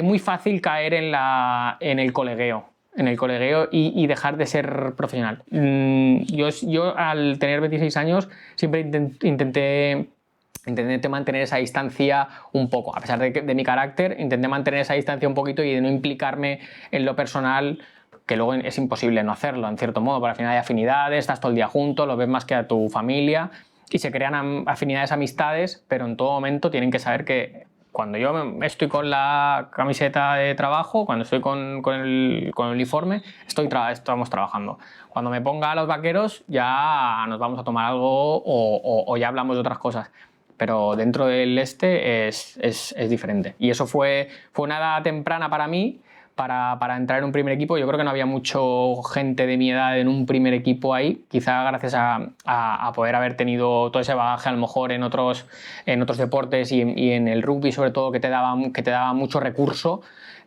muy fácil caer en el colegueo. Y dejar de ser profesional. Yo al tener 26 años siempre intenté mantener esa distancia un poco, a pesar de mi carácter, intenté mantener esa distancia un poquito y de no implicarme en lo personal, que luego es imposible no hacerlo, en cierto modo, porque al final hay afinidades, estás todo el día juntos, lo ves más que a tu familia y se crean afinidades, amistades, pero en todo momento tienen que saber que cuando yo estoy con la camiseta de trabajo, cuando estoy con el uniforme, estamos trabajando. Cuando me ponga a los vaqueros ya nos vamos a tomar algo o ya hablamos de otras cosas. Pero dentro del es diferente. Y eso fue una edad temprana para mí, para entrar en un primer equipo. Yo creo que no había mucho gente de mi edad en un primer equipo ahí, quizá gracias a poder haber tenido todo ese bagaje a lo mejor en otros deportes y en el rugby sobre todo, que te daba mucho recurso.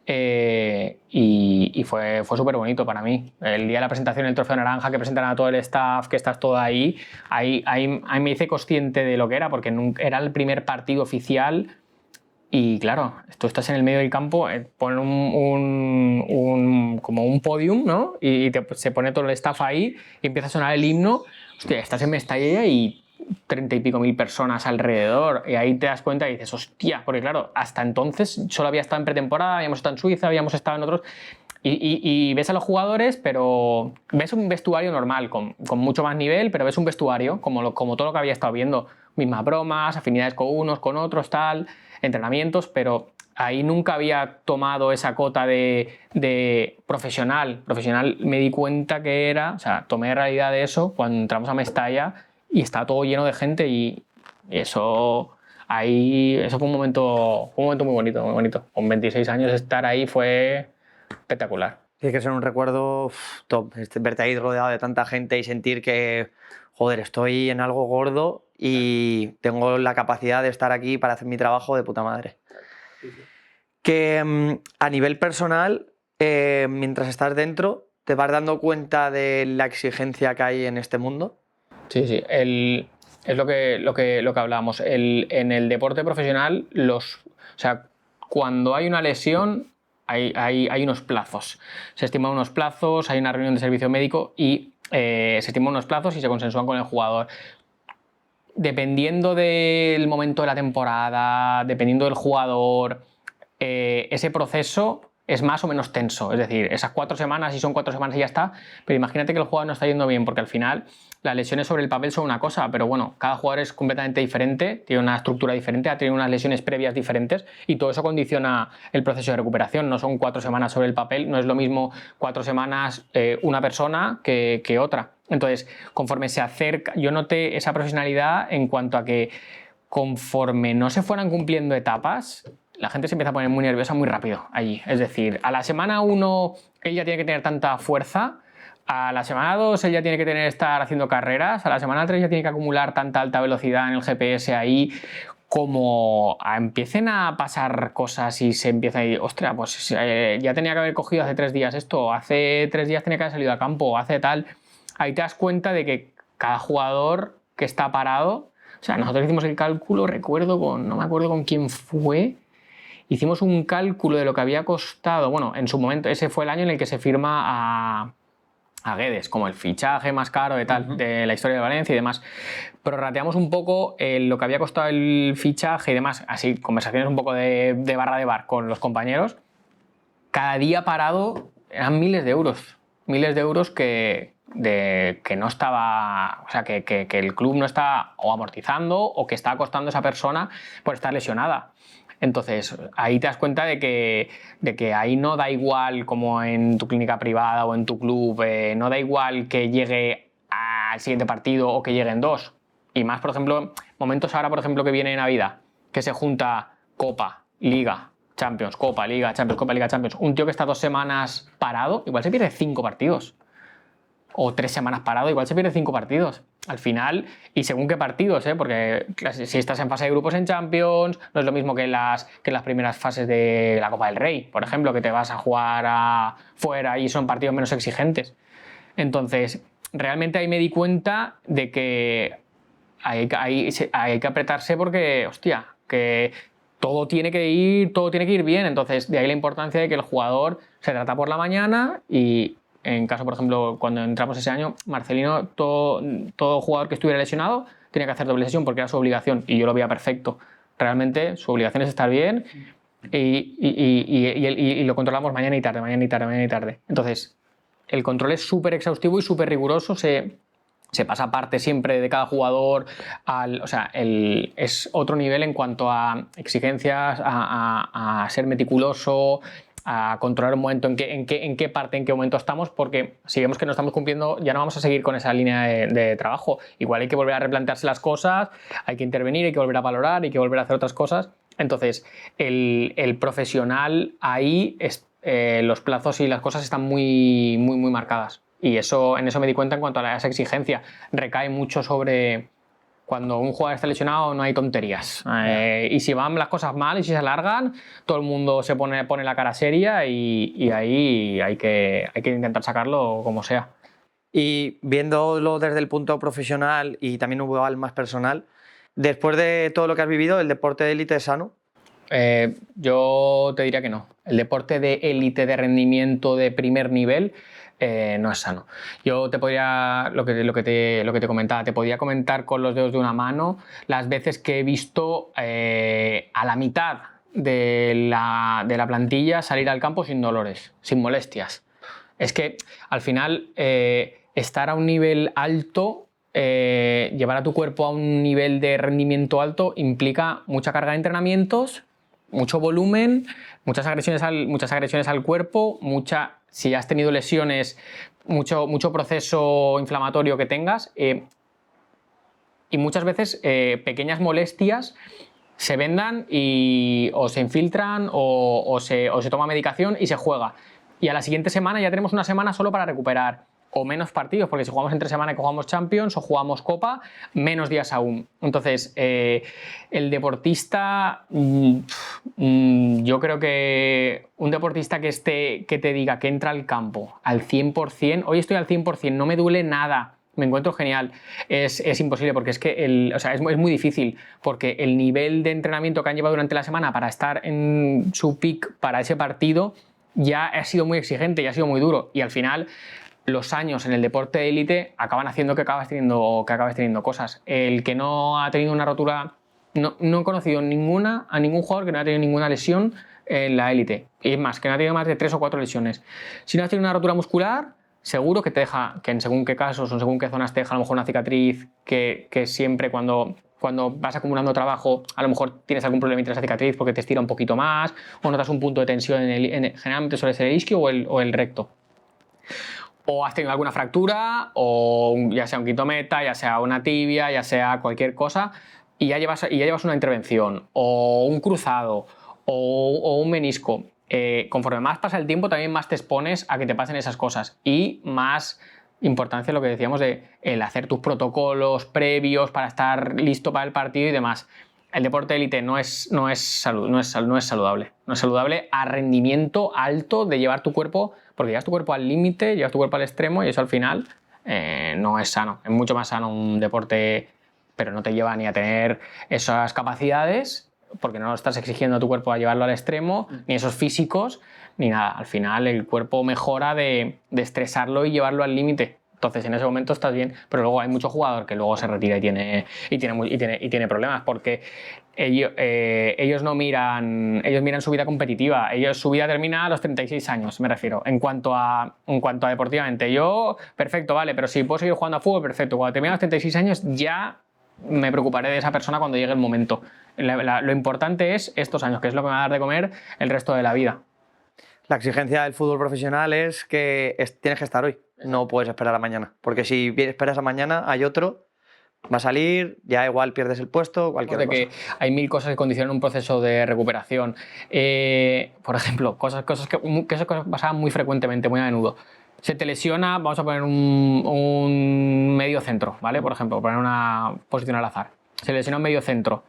Y fue súper bonito para mí. El día de la presentación del Trofeo Naranja, que presentan a todo el staff, que estás todo ahí me hice consciente de lo que era, porque era el primer partido oficial. Y claro, tú estás en el medio del campo, ponen como un podium, ¿no? Y se pone todo el staff ahí y empieza a sonar el himno. Hostia, estás en Mestalla y 30 y pico mil personas alrededor. Y ahí te das cuenta y dices, hostia, porque claro, hasta entonces solo había estado en pretemporada, habíamos estado en Suiza, habíamos estado en otros. Y ves a los jugadores, pero ves un vestuario normal, con mucho más nivel, pero ves un vestuario como todo lo que había estado viendo. Mismas bromas, afinidades con unos, con otros, tal, entrenamientos, pero ahí nunca había tomado esa cota de profesional. Profesional me di cuenta que era, o sea, tomé realidad de eso cuando entramos a Mestalla y estaba todo lleno de gente y eso fue un momento muy bonito, muy bonito. Con 26 años estar ahí fue espectacular. Tiene que ser un recuerdo top, verte ahí rodeado de tanta gente y sentir que, joder, estoy en algo gordo y tengo la capacidad de estar aquí para hacer mi trabajo de puta madre. Sí. Que a nivel personal, mientras estás dentro, ¿te vas dando cuenta de la exigencia que hay en este mundo? Sí. Es lo que hablábamos. En el deporte profesional, o sea, cuando hay una lesión, hay unos plazos. Se estiman unos plazos, hay una reunión de servicio médico y se estiman unos plazos y se consensúan con el jugador. Dependiendo del momento de la temporada, dependiendo del jugador, ese proceso es más o menos tenso. Es decir, esas 4 semanas, si son 4 semanas y ya está, pero imagínate que el jugador no está yendo bien, porque al final las lesiones sobre el papel son una cosa, pero bueno, cada jugador es completamente diferente, tiene una estructura diferente, ha tenido unas lesiones previas diferentes y todo eso condiciona el proceso de recuperación. No son 4 semanas sobre el papel, no es lo mismo 4 semanas una persona que otra. Entonces, conforme se acerca, yo noté esa profesionalidad en cuanto a que conforme no se fueran cumpliendo etapas, la gente se empieza a poner muy nerviosa muy rápido allí. Es decir, a la semana 1 él ya tiene que tener tanta fuerza, a la semana 2 él ya tiene que estar haciendo carreras, a la semana 3 ya tiene que acumular tanta alta velocidad en el GPS ahí, como empiecen a pasar cosas y se empieza a ir, ostras, pues ya tenía que haber cogido hace 3 días esto, hace 3 días tenía que haber salido a campo, hace tal. Ahí te das cuenta de que cada jugador que está parado, o sea, nosotros hicimos el cálculo, no me acuerdo con quién fue, hicimos un cálculo de lo que había costado, bueno, en su momento, ese fue el año en el que se firma a Guedes, como el fichaje más caro de la historia de Valencia y demás. Prorrateamos un poco lo que había costado el fichaje y demás, así, conversaciones un poco de barra de bar con los compañeros. Cada día parado eran miles de euros que no estaba, o sea, que el club no está o amortizando o que está costando a esa persona por estar lesionada. Entonces, ahí te das cuenta de que ahí no da igual, como en tu clínica privada o en tu club, no da igual que llegue al siguiente partido o que lleguen 2. Y más, por ejemplo, momentos ahora, por ejemplo, que viene Navidad. que se junta Copa, Liga, Champions, Copa, Liga, Champions, Copa, Liga, Champions, un tío que está 2 semanas parado, igual se pierde 5 partidos. O 3 semanas parado, igual se pierde 5 partidos. Al final, y según qué partidos, porque si estás en fase de grupos en Champions, no es lo mismo que en las primeras fases de la Copa del Rey, por ejemplo, que te vas a jugar fuera y son partidos menos exigentes. Entonces, realmente ahí me di cuenta de que hay que apretarse porque, hostia, que todo tiene que ir bien. Entonces, de ahí la importancia de que el jugador se trata por la mañana y, en caso, por ejemplo, cuando entramos ese año, Marcelino, todo jugador que estuviera lesionado tenía que hacer doble sesión porque era su obligación y yo lo veía perfecto. Realmente su obligación es estar bien y lo controlamos mañana y tarde, mañana y tarde, mañana y tarde. Entonces, el control es súper exhaustivo y súper riguroso, se pasa parte siempre de cada jugador, es otro nivel en cuanto a exigencias, a ser meticuloso, a controlar un momento en qué parte, en qué momento estamos, porque si vemos que no estamos cumpliendo, ya no vamos a seguir con esa línea de trabajo. Igual hay que volver a replantearse las cosas, hay que intervenir, hay que volver a valorar, hay que volver a hacer otras cosas. Entonces, el profesional ahí, los plazos y las cosas están muy, muy, muy marcadas. Y en eso me di cuenta en cuanto a esa exigencia. Recae mucho sobre... Cuando un jugador está lesionado no hay tonterías. Y si van las cosas mal y si se alargan, todo el mundo se pone la cara seria y ahí hay que intentar sacarlo como sea. Y viéndolo desde el punto profesional y también igual más personal, después de todo lo que has vivido, ¿el deporte de élite es sano? Yo te diría que no. El deporte de élite, de rendimiento de primer nivel, no es sano. Yo te podría, lo que te comentaba, te podía comentar con los dedos de una mano las veces que he visto a la mitad de la plantilla salir al campo sin dolores, sin molestias. Es que al final estar a un nivel alto, llevar a tu cuerpo a un nivel de rendimiento alto implica mucha carga de entrenamientos, mucho volumen, muchas agresiones al cuerpo, si has tenido lesiones, mucho proceso inflamatorio que tengas y muchas veces pequeñas molestias se vendan o se infiltran o se toma medicación y se juega. Y a la siguiente semana ya tenemos una semana solo para recuperar. O menos partidos, porque si jugamos entre semana y jugamos Champions o jugamos Copa, menos días aún. Entonces, el deportista, yo creo que un deportista que te diga que entra al campo al 100%, hoy estoy al 100%, no me duele nada, me encuentro genial, es imposible, porque es que es muy difícil, porque el nivel de entrenamiento que han llevado durante la semana para estar en su peak para ese partido ya ha sido muy exigente y ha sido muy duro, y al final los años en el deporte de élite acaban haciendo que acabes teniendo cosas. El que no ha tenido una rotura, no he conocido a ningún jugador que no haya tenido ninguna lesión en la élite. Y es más, que no ha tenido más de 3 o 4 lesiones. Si no has tenido una rotura muscular, seguro que te deja, que en según qué casos o en según qué zonas te deja a lo mejor una cicatriz que siempre cuando vas acumulando trabajo, a lo mejor tienes algún problema entre esa cicatriz porque te estira un poquito más o notas un punto de tensión generalmente suele ser el isquio o el recto. O has tenido alguna fractura, o ya sea un quinto meta, ya sea una tibia, ya sea cualquier cosa, y ya llevas una intervención, o un cruzado, o un menisco. Conforme más pasa el tiempo, también más te expones a que te pasen esas cosas. Y más importancia lo que decíamos de el hacer tus protocolos previos para estar listo para el partido y demás. El deporte élite no es saludable. No es saludable a rendimiento alto de llevar tu cuerpo, porque llevas tu cuerpo al límite, llevas tu cuerpo al extremo y eso al final no es sano. Es mucho más sano un deporte, pero no te lleva ni a tener esas capacidades, porque no estás exigiendo a tu cuerpo a llevarlo al extremo, ni esos físicos, ni nada. Al final el cuerpo mejora de estresarlo y llevarlo al límite. Entonces en ese momento estás bien, pero luego hay mucho jugador que luego se retira y tiene problemas, porque ellos miran su vida competitiva, su vida termina a los 36 años, me refiero, en cuanto a deportivamente. Yo, perfecto, vale, pero si puedo seguir jugando a fútbol, perfecto. Cuando termine a los 36 años ya me preocuparé de esa persona cuando llegue el momento. Lo importante es estos años, que es lo que me va a dar de comer el resto de la vida. La exigencia del fútbol profesional es que tienes que estar hoy, no puedes esperar a mañana, porque si esperas a mañana hay otro Va a salir, ya igual pierdes el puesto, cualquier cosa. Que hay 1000 cosas que condicionan un proceso de recuperación. Por ejemplo, cosas que eso pasaban muy frecuentemente, muy a menudo. Se te lesiona, vamos a poner un medio centro, ¿vale? Por ejemplo, poner una posición al azar. Se lesiona un medio centro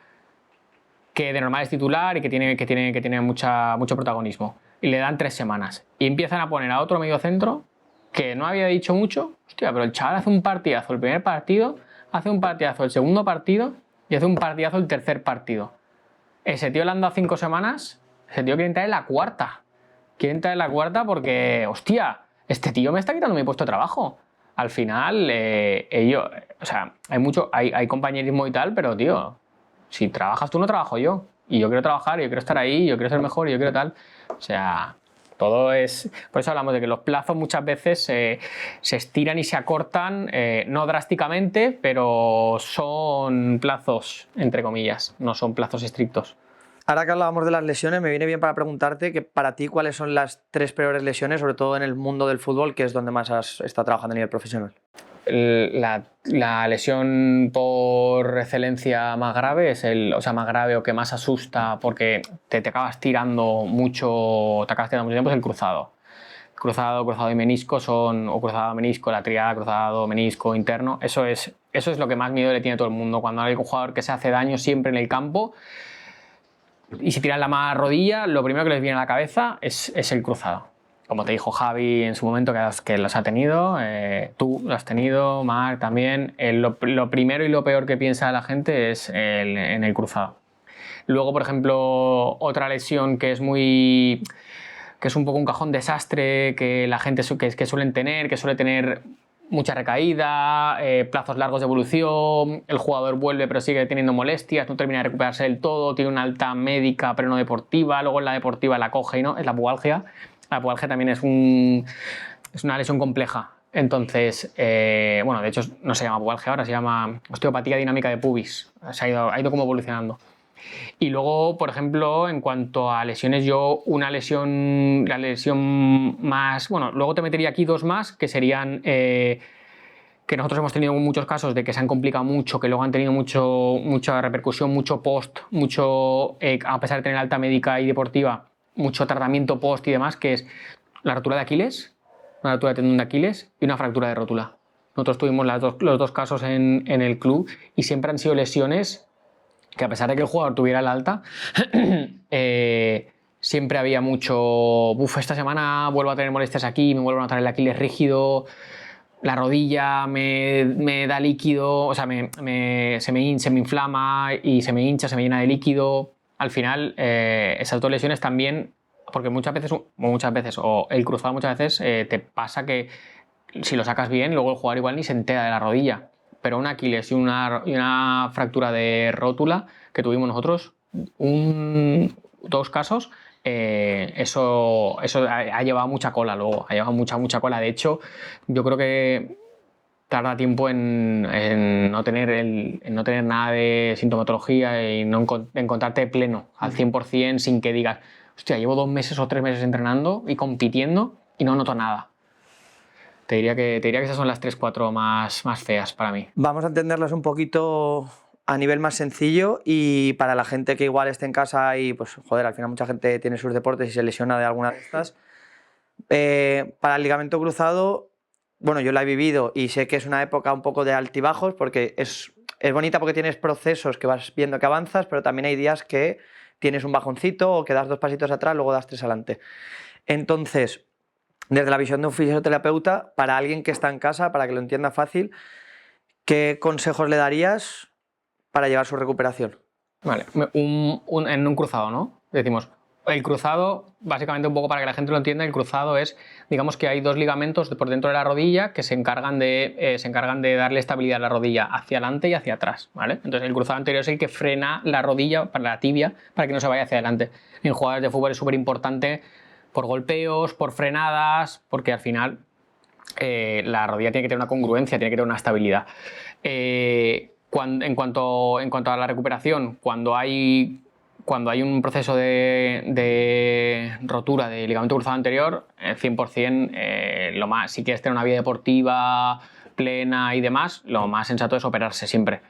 que de normal es titular y que tiene mucho protagonismo. Y le dan 3 semanas. Y empiezan a poner a otro medio centro que no había dicho mucho. Hostia, pero el chaval hace un partidazo el primer partido, hace un partidazo el segundo partido y hace un partidazo el tercer partido. Ese tío le han dado 5 semanas, ese tío quiere entrar en la cuarta. Quiere entrar en la cuarta porque, hostia, este tío me está quitando mi puesto de trabajo. Al final, o sea, hay compañerismo y tal, pero tío, si trabajas tú, no trabajo yo. Y yo quiero trabajar, yo quiero estar ahí, yo quiero ser mejor, yo quiero tal. O sea, todo es... Por eso hablamos de que los plazos muchas veces se estiran y se acortan, no drásticamente, pero son plazos, entre comillas, no son plazos estrictos. Ahora que hablábamos de las lesiones, me viene bien para preguntarte que para ti cuáles son las 3 peores lesiones, sobre todo en el mundo del fútbol, que es donde más has estado trabajando a nivel profesional. La lesión por excelencia más grave más grave o que más asusta porque te acabas tirando mucho tiempo es el cruzado. Cruzado y menisco o cruzado, menisco, la triada, cruzado, menisco, interno. Eso es lo que más miedo le tiene a todo el mundo. Cuando hay un jugador que se hace daño siempre en el campo y si tiran la mala rodilla, lo primero que les viene a la cabeza es el cruzado. Como te dijo Javi en su momento que los ha tenido, tú lo has tenido, Marc también. Lo primero y lo peor que piensa la gente es en el cruzado. Luego, por ejemplo, otra lesión que es un poco un cajón desastre, que la gente que suele tener mucha recaída, plazos largos de evolución, el jugador vuelve pero sigue teniendo molestias, no termina de recuperarse del todo, tiene una alta médica pero no deportiva, luego en la deportiva la coge y no, es la pubalgia. La pubalgia también es una lesión compleja. Entonces, de hecho no se llama pubalgia ahora, se llama osteopatía dinámica de pubis. Ha ido como evolucionando. Y luego, por ejemplo, en cuanto a lesiones, la lesión más... Bueno, luego te metería aquí 2 más, que serían... que nosotros hemos tenido muchos casos de que se han complicado mucho, que luego han tenido mucha repercusión, mucho post, a pesar de tener alta médica y deportiva, mucho tratamiento post y demás, que es la rotura de Aquiles, una rotura de tendón de Aquiles y una fractura de rótula. Nosotros tuvimos los dos casos en el club y siempre han sido lesiones que a pesar de que el jugador tuviera el alta, siempre había mucho, esta semana vuelvo a tener molestias aquí, me vuelvo a notar el Aquiles rígido, la rodilla me da líquido, o sea, se me inflama y se me hincha, se me llena de líquido. Al final, esas 2 lesiones también, porque muchas veces, o el cruzado muchas veces, te pasa que si lo sacas bien, luego el jugador igual ni se entera de la rodilla. Pero un Aquiles y una fractura de rótula que tuvimos nosotros, 2 casos, eso ha llevado mucha cola luego, ha llevado mucha cola. De hecho, yo creo que tarda tiempo en no tener nada de sintomatología y en encontrarte pleno al 100% sin que digas, hostia, llevo 2 meses o 3 meses entrenando y compitiendo y no noto nada. Te diría que esas son las 3-4 más feas para mí. Vamos a entenderlas un poquito a nivel más sencillo y para la gente que igual esté en casa y pues joder, al final mucha gente tiene sus deportes y se lesiona de alguna de estas. Para el ligamento cruzado, bueno, yo la he vivido y sé que es una época un poco de altibajos porque es bonita porque tienes procesos que vas viendo que avanzas, pero también hay días que tienes un bajoncito o que das 2 pasitos atrás, luego das 3 adelante. Entonces, desde la visión de un fisioterapeuta, para alguien que está en casa, para que lo entienda fácil, ¿qué consejos le darías para llevar su recuperación? Vale, en un cruzado, ¿no? Decimos, el cruzado, básicamente un poco para que la gente lo entienda, el cruzado es, digamos que hay 2 ligamentos por dentro de la rodilla que se encargan de darle estabilidad a la rodilla hacia adelante y hacia atrás, ¿vale? Entonces el cruzado anterior es el que frena la rodilla, la tibia, para que no se vaya hacia adelante. En jugadores de fútbol es súper importante por golpeos, por frenadas, porque al final la rodilla tiene que tener una congruencia, tiene que tener una estabilidad. En cuanto a la recuperación, cuando hay un proceso de rotura de ligamento cruzado anterior, 100%, si quieres tener una vida deportiva plena y demás, lo más sensato es operarse siempre.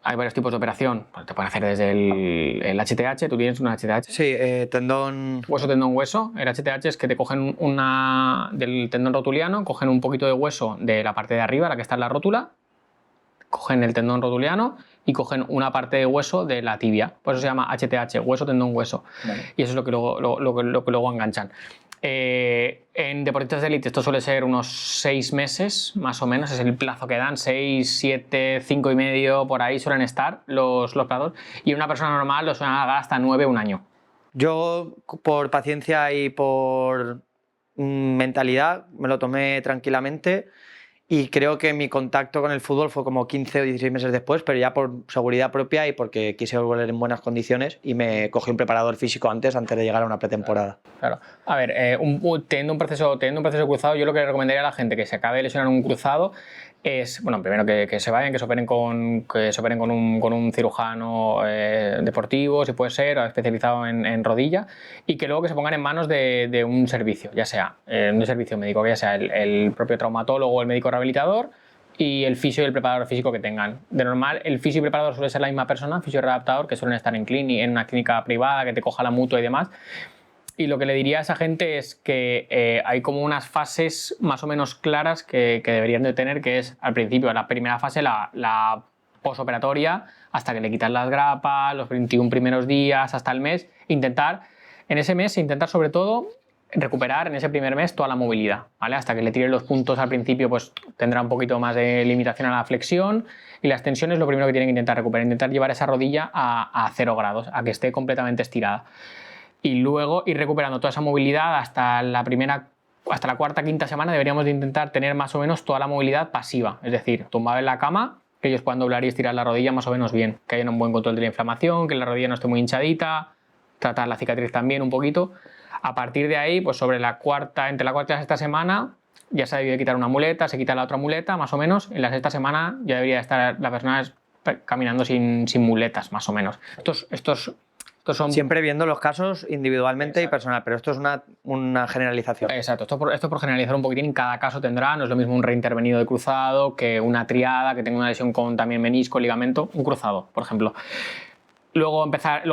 Hay varios tipos de operación, pues te pueden hacer desde el HTH, ¿tú tienes un HTH? Sí, tendón... Hueso, tendón, hueso. El HTH es que te cogen del tendón rotuliano, cogen un poquito de hueso de la parte de arriba, la que está en la rótula, cogen el tendón rotuliano y cogen una parte de hueso de la tibia. Por eso se llama HTH, hueso, tendón, hueso. Vale. Y eso es lo que luego enganchan. En deportistas de élite esto suele ser unos 6 meses, más o menos, es el plazo que dan, 6, 7, 5 y medio, por ahí suelen estar los plazos, y una persona normal lo suelen alargar hasta 9, un año. Yo, por paciencia y por mentalidad, me lo tomé tranquilamente y creo que mi contacto con el fútbol fue como 15 o 16 meses después, pero ya por seguridad propia y porque quise volver en buenas condiciones y me cogí un preparador físico antes de llegar a una pretemporada. Claro. A ver, teniendo un proceso cruzado, yo lo que le recomendaría a la gente que se acabe de lesionar un cruzado es, bueno, primero que se vayan, que se operen con un cirujano deportivo, si puede ser, o especializado en rodilla, y que luego que se pongan en manos de un servicio, ya sea un servicio médico, ya sea el propio traumatólogo o el médico rehabilitador, y el fisio y el preparador físico que tengan. De normal, el fisio y preparador suele ser la misma persona, fisio y readaptador, que suelen estar en una clínica privada, que te coja la mutua y demás. Y lo que le diría a esa gente es que hay como unas fases más o menos claras que deberían de tener, que es al principio, la primera fase, la posoperatoria, hasta que le quitas las grapas, los 21 primeros días, hasta el mes. En ese mes, intentar sobre todo recuperar en ese primer mes toda la movilidad, ¿vale? Hasta que le tires los puntos al principio, pues tendrá un poquito más de limitación a la flexión, y la extensión es lo primero que tienen que intentar recuperar, intentar llevar esa rodilla a 0 grados, a que esté completamente estirada. Y luego ir recuperando toda esa movilidad hasta la cuarta, quinta semana deberíamos de intentar tener más o menos toda la movilidad pasiva, es decir, tumbado en la cama, que ellos puedan doblar y estirar la rodilla más o menos bien, que haya un buen control de la inflamación, que la rodilla no esté muy hinchadita, tratar la cicatriz también un poquito. A partir de ahí, pues entre la cuarta y la sexta semana ya se debe quitar una muleta, se quita la otra muleta, más o menos. En la sexta semana ya debería estar la persona caminando sin muletas, más o menos. Estos son... Siempre viendo los casos individualmente. Exacto. Y personal, pero esto es una generalización. Exacto, esto por generalizar un poquitín, cada caso tendrá, no es lo mismo un reintervenido de cruzado que una triada, que tenga una lesión con también menisco, ligamento, un cruzado, por ejemplo. Luego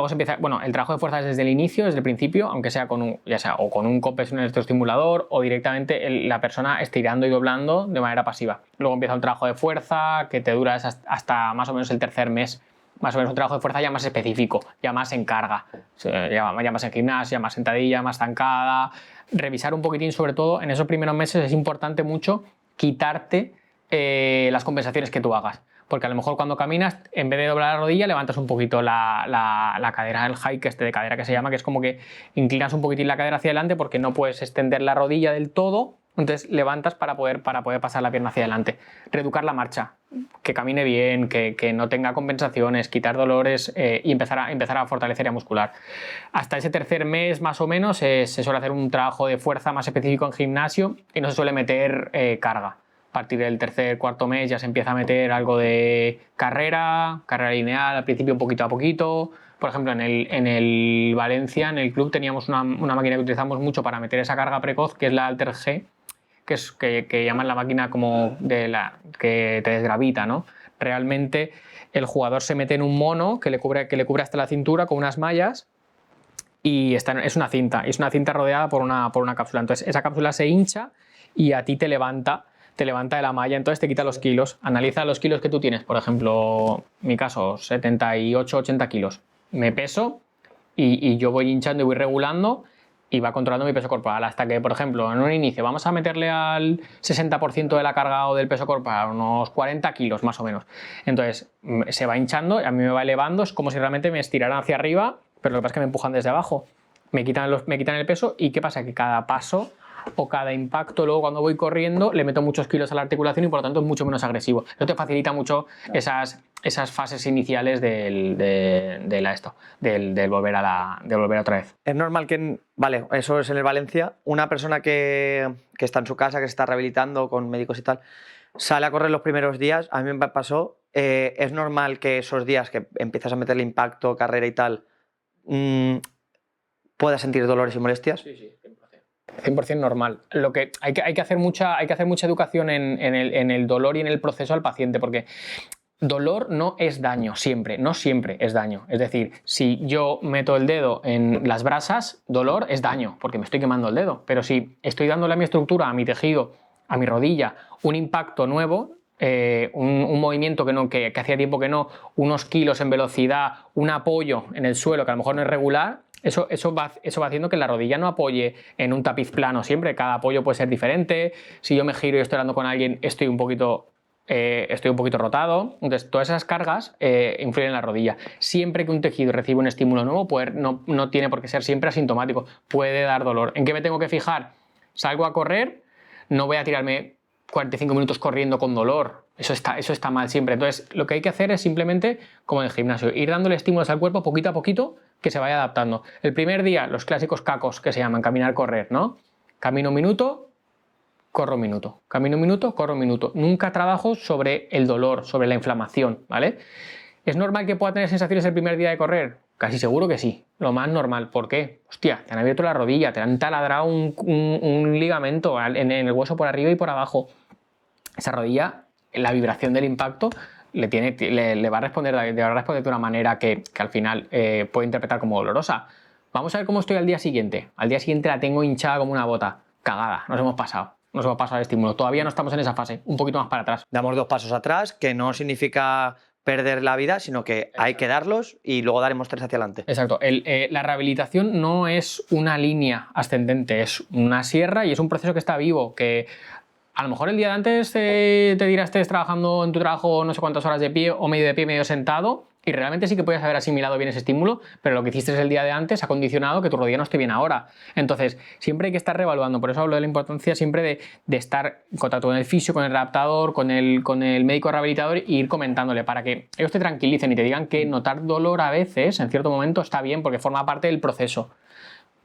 se empieza, bueno, el trabajo de fuerza es desde el inicio, desde el principio, aunque sea con un compresión electroestimulador o directamente la persona estirando y doblando de manera pasiva. Luego empieza un trabajo de fuerza que te dura hasta más o menos el tercer mes. Más o menos un trabajo de fuerza ya más específico, ya más en carga, ya más en gimnasia, más sentadilla, más zancada. Revisar un poquitín, sobre todo en esos primeros meses es importante mucho quitarte las compensaciones que tú hagas. Porque a lo mejor cuando caminas, en vez de doblar la rodilla, levantas un poquito la cadera, el hike de cadera que se llama, que es como que inclinas un poquitín la cadera hacia adelante porque no puedes extender la rodilla del todo, entonces levantas para poder pasar la pierna hacia adelante. Reeducar la marcha, que camine bien, que no tenga compensaciones, quitar dolores y empezar a fortalecer la muscular. Hasta ese tercer mes más o menos se suele hacer un trabajo de fuerza más específico en gimnasio y no se suele meter carga. A partir del tercer, cuarto mes ya se empieza a meter algo de carrera lineal, al principio poquito a poquito. Por ejemplo, en el Valencia, en el club, teníamos una máquina que utilizamos mucho para meter esa carga precoz, que es la Alter G, que llaman la máquina como que te desgravita, ¿no? Realmente el jugador se mete en un mono que le cubre hasta la cintura con unas mallas y es una cinta rodeada por una cápsula. Entonces esa cápsula se hincha y a ti te levanta de la malla, entonces te quita los kilos. Analiza los kilos que tú tienes, por ejemplo, en mi caso, 78, 80 kilos. Me peso y yo voy hinchando y voy regulando y va controlando mi peso corporal hasta que, por ejemplo, en un inicio vamos a meterle al 60% de la carga o del peso corporal, unos 40 kilos más o menos. Entonces se va hinchando y a mí me va elevando, es como si realmente me estiraran hacia arriba, pero lo que pasa es que me empujan desde abajo. Me quitan el peso y ¿qué pasa? Que cada paso o cada impacto, luego cuando voy corriendo le meto muchos kilos a la articulación y por lo tanto es mucho menos agresivo. Eso te facilita mucho esas fases iniciales del volver otra vez. Es normal que, vale, eso es en el Valencia, una persona que está en su casa, que se está rehabilitando con médicos y tal, sale a correr los primeros días, a mí me pasó, es normal que esos días que empiezas a meterle impacto, carrera y tal, puedas sentir dolores y molestias. Sí, 100%. 100% normal. Lo que hay que hacer mucha educación en el dolor y en el proceso al paciente, porque dolor no es daño siempre, no siempre es daño. Es decir, si yo meto el dedo en las brasas, dolor es daño, porque me estoy quemando el dedo. Pero si estoy dándole a mi estructura, a mi tejido, a mi rodilla, un impacto nuevo, un movimiento que hacía tiempo que no, unos kilos en velocidad, un apoyo en el suelo que a lo mejor no es regular, eso va haciendo que la rodilla no apoye en un tapiz plano siempre. Cada apoyo puede ser diferente. Si yo me giro y estoy hablando con alguien, estoy un poquito rotado. Entonces, todas esas cargas influyen en la rodilla. Siempre que un tejido recibe un estímulo nuevo, no tiene por qué ser siempre asintomático. Puede dar dolor. ¿En qué me tengo que fijar? Salgo a correr, no voy a tirarme 45 minutos corriendo con dolor. Eso está mal siempre. Entonces, lo que hay que hacer es simplemente, como en el gimnasio, ir dándole estímulos al cuerpo poquito a poquito, que se vaya adaptando. El primer día, los clásicos cacos que se llaman caminar, correr, ¿no? Camino un minuto, corro un minuto. Camino un minuto, corro un minuto. Nunca trabajo sobre el dolor, sobre la inflamación, ¿vale? ¿Es normal que pueda tener sensaciones el primer día de correr? Casi seguro que sí. Lo más normal. ¿Por qué? Hostia, te han abierto la rodilla, te han taladrado un ligamento en el hueso por arriba y por abajo. Esa rodilla, la vibración del impacto le va a responder de una manera que al final puede interpretar como dolorosa. Vamos a ver cómo estoy al día siguiente. Al día siguiente la tengo hinchada como una bota. Cagada, nos hemos pasado el estímulo. Todavía no estamos en esa fase, un poquito más para atrás. Damos 2 pasos atrás, que no significa perder la vida, sino que hay que darlos y luego daremos 3 hacia adelante. Exacto. La rehabilitación no es una línea ascendente, es una sierra y es un proceso que está vivo, que a lo mejor el día de antes te tiraste trabajando en tu trabajo no sé cuántas horas de pie o medio de pie, medio sentado, y realmente sí que puedes haber asimilado bien ese estímulo, pero lo que hiciste el día de antes ha condicionado que tu rodilla no esté bien ahora. Entonces, siempre hay que estar reevaluando. Por eso hablo de la importancia siempre de estar en contacto con el fisio, con el readaptador, con el médico rehabilitador e ir comentándole para que ellos te tranquilicen y te digan que notar dolor a veces, en cierto momento, está bien porque forma parte del proceso.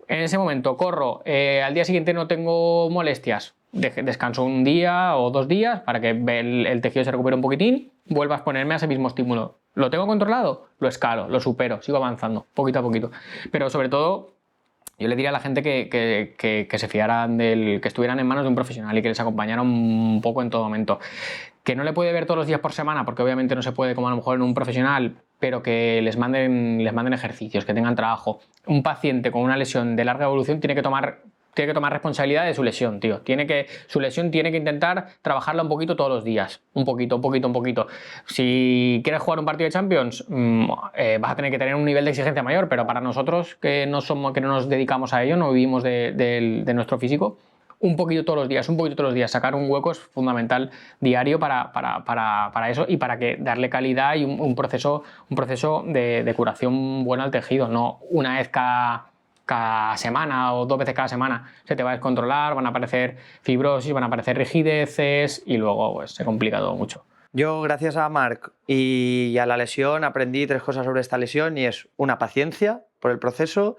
En ese momento corro, al día siguiente no tengo molestias, descanso un día o 2 días para que el tejido se recupere un poquitín, vuelvas a ponerme a ese mismo estímulo. ¿Lo tengo controlado? Lo escalo, lo supero, sigo avanzando, poquito a poquito. Pero sobre todo, yo le diría a la gente que se fiaran que estuvieran en manos de un profesional y que les acompañara un poco en todo momento. Que no le puede ver todos los días por semana, porque obviamente no se puede como a lo mejor en un profesional, pero que les manden ejercicios, que tengan trabajo. Un paciente con una lesión de larga evolución tiene que tomar responsabilidad de su lesión, tío. Su lesión tiene que intentar trabajarla un poquito todos los días. Un poquito. Si quieres jugar un partido de Champions, vas a tener que tener un nivel de exigencia mayor, pero para nosotros que no nos dedicamos a ello, no vivimos de nuestro físico, un poquito todos los días. Sacar un hueco es fundamental diario para eso y para que darle calidad y un proceso de curación buena al tejido, no una vez cada semana o 2 veces cada semana se te va a descontrolar, van a aparecer fibrosis, van a aparecer rigideces y luego pues, se complica todo mucho. Yo, gracias a Marc y a la lesión, aprendí 3 cosas sobre esta lesión y es una paciencia por el proceso,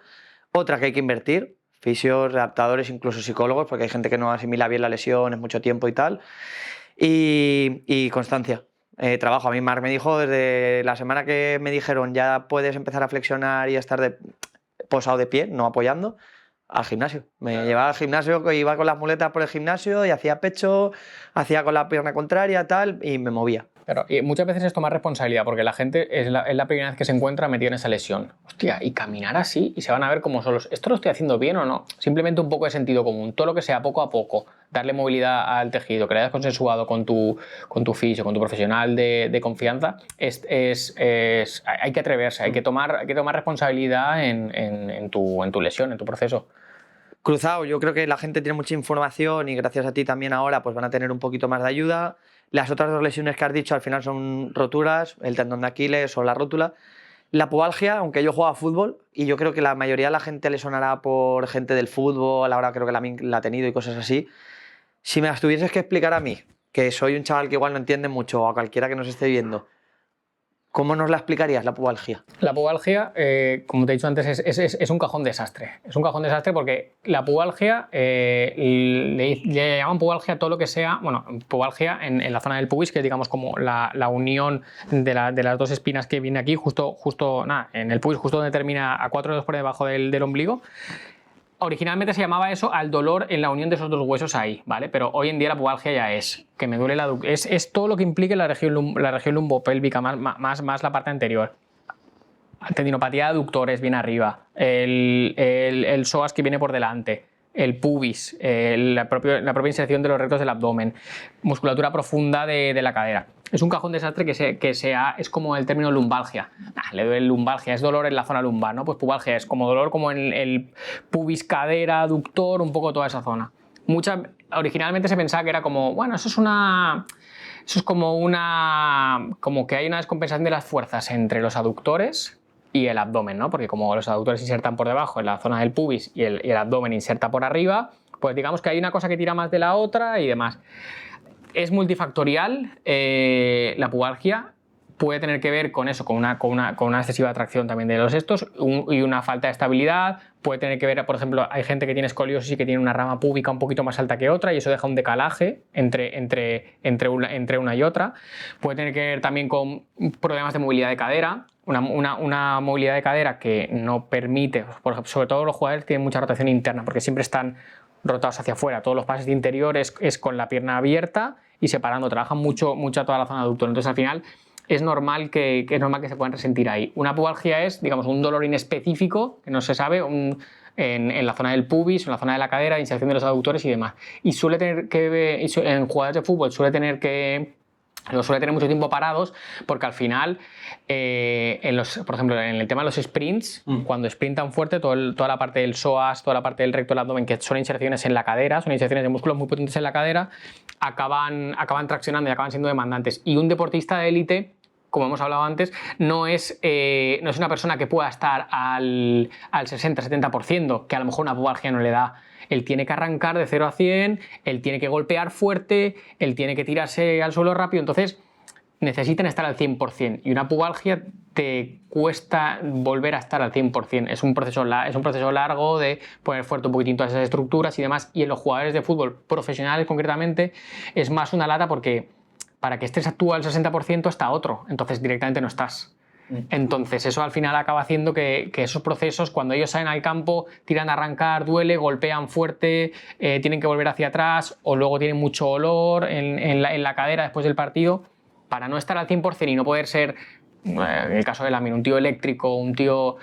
otra que hay que invertir, fisios, readaptadores, incluso psicólogos, porque hay gente que no asimila bien la lesión, es mucho tiempo y tal, y constancia. Trabajo. A mí Marc me dijo desde la semana que me dijeron ya puedes empezar a flexionar y a estar posado de pie, no apoyando, al gimnasio. Me llevaba al gimnasio, iba con las muletas por el gimnasio y hacía pecho, hacía con la pierna contraria, tal, y me movía. Pero muchas veces es tomar responsabilidad, porque la gente es la primera vez que se encuentra metida en esa lesión. Hostia, y caminar así, y se van a ver como solos. ¿Esto lo estoy haciendo bien o no? Simplemente un poco de sentido común. Todo lo que sea poco a poco, darle movilidad al tejido, que le hayas consensuado con tu fisio, con tu profesional de confianza, hay que atreverse, hay que tomar responsabilidad en tu lesión, en tu proceso. Cruzado, yo creo que la gente tiene mucha información y gracias a ti también ahora pues van a tener un poquito más de ayuda. Las otras 2 lesiones que has dicho al final son roturas, el tendón de Aquiles o la rótula. La pubalgia, aunque yo juego a fútbol y yo creo que la mayoría de la gente le sonará por gente del fútbol, ahora creo que la ha tenido y cosas así. Si me las tuvieses que explicar a mí, que soy un chaval que igual no entiende mucho o a cualquiera que nos esté viendo, ¿cómo nos la explicarías, la pubalgia? La pubalgia, como te he dicho antes, es un cajón desastre. Es un cajón desastre porque la pubalgia, le llaman pubalgia a todo lo que sea, bueno, pubalgia en la zona del pubis, que es digamos como la unión de las 2 espinas que viene aquí, justo en el pubis, justo donde termina a 4 dedos por debajo del ombligo. originalmente se llamaba eso al dolor en la unión de esos dos huesos ahí, ¿vale? Pero hoy en día la pubalgia ya es que me duele es todo lo que implique la región lumbopélvica, más la parte anterior. Tendinopatía de aductores bien arriba, el psoas que viene por delante, el pubis, la propia inserción de los rectos del abdomen, musculatura profunda de la cadera. Es un cajón desastre es como el término lumbalgia. Le duele lumbalgia, es dolor en la zona lumbar, ¿no? Pues pubalgia es como dolor como en el pubis, cadera, aductor, un poco toda esa zona. Originalmente se pensaba que era como, bueno, eso es como que hay una descompensación de las fuerzas entre los aductores y el abdomen, ¿no? Porque como los aductores insertan por debajo en la zona del pubis y el abdomen inserta por arriba, pues digamos que hay una cosa que tira más de la otra y demás. Es multifactorial la pubalgia, puede tener que ver con eso, con una excesiva atracción también de los estos y una falta de estabilidad. Puede tener que ver, por ejemplo, hay gente que tiene escoliosis y que tiene una rama púbica un poquito más alta que otra y eso deja un decalaje entre una y otra. Puede tener que ver también con problemas de movilidad de cadera, una movilidad de cadera que no permite, sobre todo los jugadores tienen mucha rotación interna porque siempre están rotados hacia afuera. Todos los pases de interior es con la pierna abierta y separando, trabajan mucho toda la zona aductora. Entonces al final es normal que se puedan resentir ahí. Una pubalgia es, digamos, un dolor inespecífico que no se sabe en la zona del pubis, en la zona de la cadera, inserción de los aductores y demás. Y suele tener en jugadores de fútbol los suele tener mucho tiempo parados porque al final, por ejemplo, en el tema de los sprints, cuando sprintan fuerte, toda la parte del psoas, toda la parte del recto del abdomen, que son inserciones en la cadera, son inserciones de músculos muy potentes en la cadera, acaban traccionando y acaban siendo demandantes. Y un deportista de élite, como hemos hablado antes, no es una persona que pueda estar al 60-70%, que a lo mejor una pubalgia no le da. Él tiene que arrancar de 0 a 100, él tiene que golpear fuerte, él tiene que tirarse al suelo rápido, entonces necesitan estar al 100%. Y una pubalgia te cuesta volver a estar al 100%. Es un proceso largo de poner fuerte un poquitín todas esas estructuras y demás. Y en los jugadores de fútbol profesionales concretamente es más una lata porque para que estés tú al 60% está otro, entonces directamente no estás. Entonces eso al final acaba haciendo que esos procesos, cuando ellos salen al campo, tiran a arrancar, duele, golpean fuerte, tienen que volver hacia atrás o luego tienen mucho olor en la cadera después del partido, para no estar al 100% y no poder ser, en el caso de Lamine, un tío eléctrico, un tío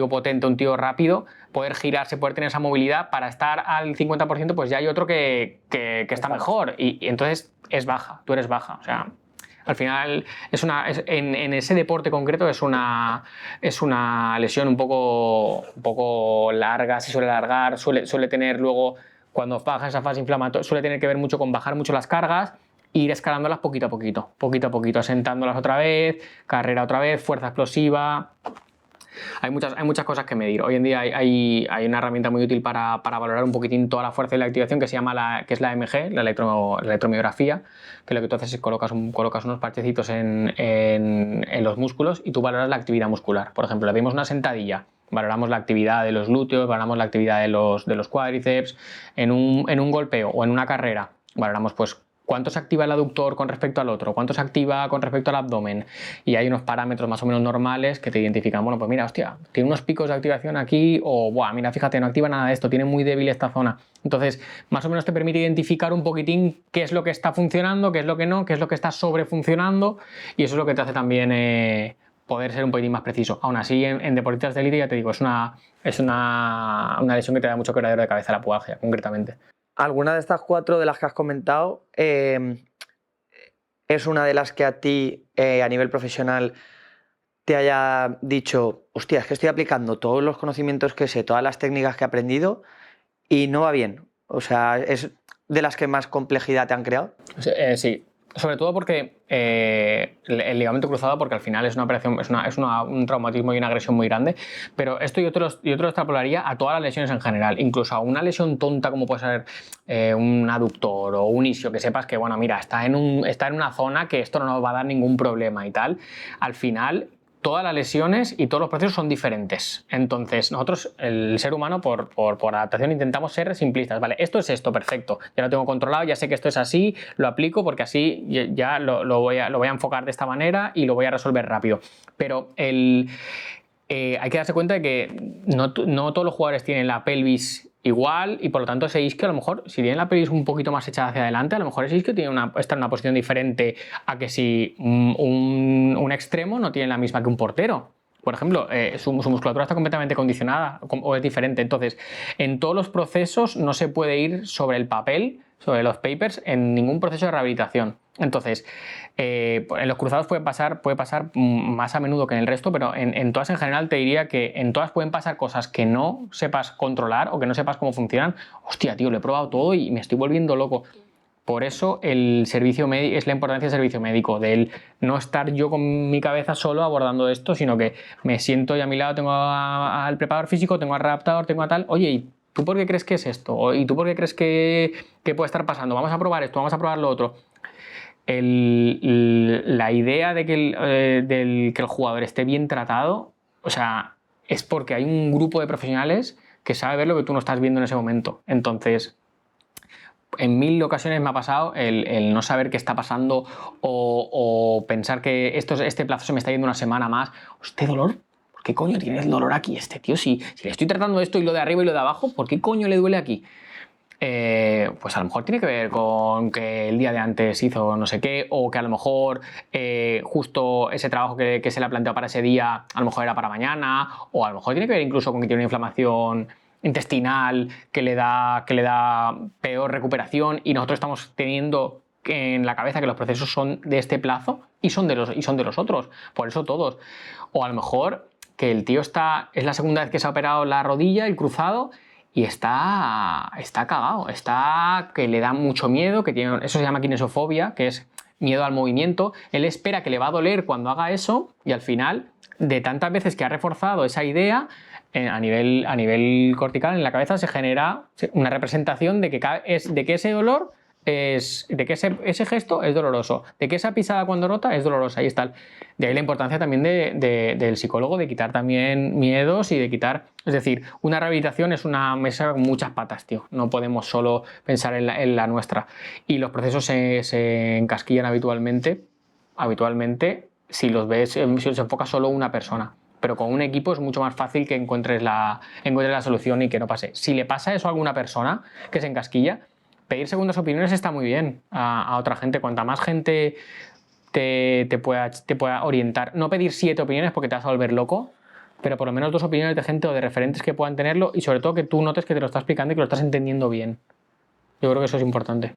potente, un tío rápido, poder girarse, poder tener esa movilidad, para estar al 50% pues ya hay otro que está mejor y entonces tú eres baja, o sea... Al final, en ese deporte concreto es una lesión un poco larga, se suele alargar, suele tener luego, cuando baja esa fase inflamatoria, suele tener que ver mucho con bajar mucho las cargas e ir escalándolas poquito a poquito, asentándolas otra vez, carrera otra vez, fuerza explosiva... Hay muchas cosas que medir. Hoy en día hay una herramienta muy útil para valorar un poquitín toda la fuerza y la activación que es la EMG, la electromiografía, que lo que tú haces es colocas unos parchecitos en los músculos y tú valoras la actividad muscular. Por ejemplo, le dimos una sentadilla, valoramos la actividad de los glúteos, valoramos la actividad de los cuádriceps, en un golpeo o en una carrera, valoramos pues cuánto se activa el aductor con respecto al otro, cuánto se activa con respecto al abdomen, y hay unos parámetros más o menos normales que te identifican, bueno, pues mira, hostia, tiene unos picos de activación aquí, o buah, mira, fíjate, no activa nada de esto, tiene muy débil esta zona. Entonces, más o menos te permite identificar un poquitín qué es lo que está funcionando, qué es lo que no, qué es lo que está sobrefuncionando, y eso es lo que te hace también poder ser un poquitín más preciso. Aún así, en deportistas de élite, ya te digo, es una lesión que te da mucho quebradero de cabeza, la pubalgia, concretamente. ¿Alguna de estas 4 de las que has comentado es una de las que a ti, a nivel profesional, te haya dicho, hostia, es que estoy aplicando todos los conocimientos que sé, todas las técnicas que he aprendido y no va bien? O sea, ¿es de las que más complejidad te han creado? Sí. Sobre todo porque el ligamento cruzado, porque al final es una operación, un traumatismo y una agresión muy grande, pero esto yo te lo extrapolaría a todas las lesiones en general, incluso a una lesión tonta como puede ser un aductor o un isquio, que sepas que, bueno, mira, está en una zona que esto no nos va a dar ningún problema y tal. Al final, todas las lesiones y todos los procesos son diferentes. Entonces, nosotros, el ser humano, por adaptación, intentamos ser simplistas. Vale, esto es esto, perfecto. Ya lo tengo controlado, ya sé que esto es así, lo aplico porque así ya lo voy a enfocar de esta manera y lo voy a resolver rápido. Pero hay que darse cuenta de que no todos los jugadores tienen la pelvis igual, y por lo tanto ese isquio a lo mejor, si bien la peli es un poquito más echada hacia adelante, a lo mejor ese isquio está en una posición diferente a que si un extremo no tiene la misma que un portero. Por ejemplo, su musculatura está completamente condicionada o es diferente. Entonces, en todos los procesos no se puede ir sobre el papel, sobre los papers, en ningún proceso de rehabilitación. Entonces, en los cruzados puede pasar más a menudo que en el resto, pero en todas en general te diría que en todas pueden pasar cosas que no sepas controlar o que no sepas cómo funcionan. Hostia, tío, lo he probado todo y me estoy volviendo loco. Por eso el servicio médico es la importancia del servicio médico, del no estar yo con mi cabeza solo abordando esto, sino que me siento y a mi lado tengo al preparador físico, tengo al readaptador, tengo a tal, oye, ¿y tú por qué crees que es esto? ¿Y tú por qué crees que puede estar pasando? Vamos a probar esto, vamos a probar lo otro. La idea de que el jugador esté bien tratado, o sea, es porque hay un grupo de profesionales que sabe ver lo que tú no estás viendo en ese momento. Entonces, en 1000 ocasiones me ha pasado el no saber qué está pasando o pensar que este plazo se me está yendo una semana más. ¿Este dolor? ¿Por qué coño tiene el dolor aquí este tío? Si le estoy tratando esto y lo de arriba y lo de abajo, ¿por qué coño le duele aquí? Pues a lo mejor tiene que ver con que el día de antes hizo no sé qué, o que a lo mejor justo ese trabajo que se le ha planteado para ese día a lo mejor era para mañana, o a lo mejor tiene que ver incluso con que tiene una inflamación intestinal que le da peor recuperación y nosotros estamos teniendo en la cabeza que los procesos son de este plazo y son de los otros, por eso todos. O a lo mejor que el tío es la segunda vez que se ha operado la rodilla, el cruzado, y está cagado, que le da mucho miedo, que tiene, eso se llama kinesofobia, que es miedo al movimiento. Él espera que le va a doler cuando haga eso y al final, de tantas veces que ha reforzado esa idea, a nivel cortical en la cabeza se genera una representación de que ese dolor de que ese gesto es doloroso, de que esa pisada cuando rota es dolorosa. Ahí está. De ahí la importancia también del psicólogo de quitar también miedos y de quitar. Es decir, una rehabilitación es una mesa con muchas patas, tío. No podemos solo pensar en la nuestra. Y los procesos se encasquillan habitualmente si los ves, si los enfoca solo una persona. Pero con un equipo es mucho más fácil que encuentres la solución y que no pase. Si le pasa eso a alguna persona que se encasquilla, pedir segundas opiniones está muy bien a otra gente. Cuanta más gente te pueda orientar. No pedir 7 opiniones porque te vas a volver loco, pero por lo menos 2 opiniones de gente o de referentes que puedan tenerlo y sobre todo que tú notes que te lo está explicando y que lo estás entendiendo bien. Yo creo que eso es importante.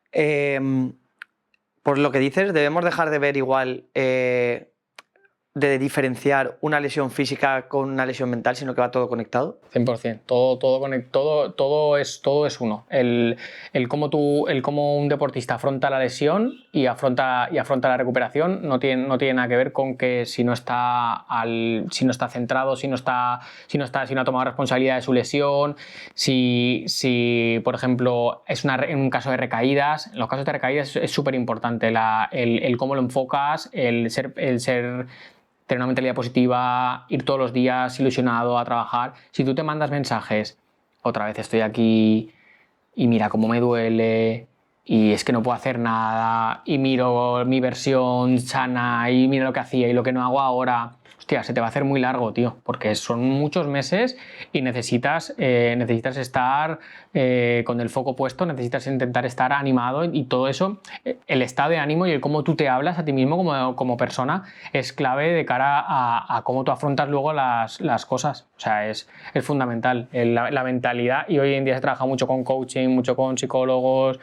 Por lo que dices, debemos dejar de ver igual de diferenciar una lesión física con una lesión mental, sino que va todo conectado. 100%. Todo es uno. El cómo un deportista afronta la lesión y afronta la recuperación no tiene nada que ver con que si no está centrado, si no ha tomado responsabilidad de su lesión, si por ejemplo en un caso de recaídas. En los casos de recaídas es súper importante el cómo lo enfocas, el ser tener una mentalidad positiva, ir todos los días ilusionado a trabajar. Si tú te mandas mensajes, otra vez estoy aquí y mira cómo me duele y es que no puedo hacer nada y miro mi versión sana y mira lo que hacía y lo que no hago ahora, hostia, se te va a hacer muy largo, tío, porque son muchos meses y necesitas estar con el foco puesto, necesitas intentar estar animado y todo eso, el estado de ánimo y el cómo tú te hablas a ti mismo como persona es clave de cara a cómo tú afrontas luego las cosas. O sea, es fundamental la mentalidad y hoy en día se trabaja mucho con coaching, mucho con psicólogos,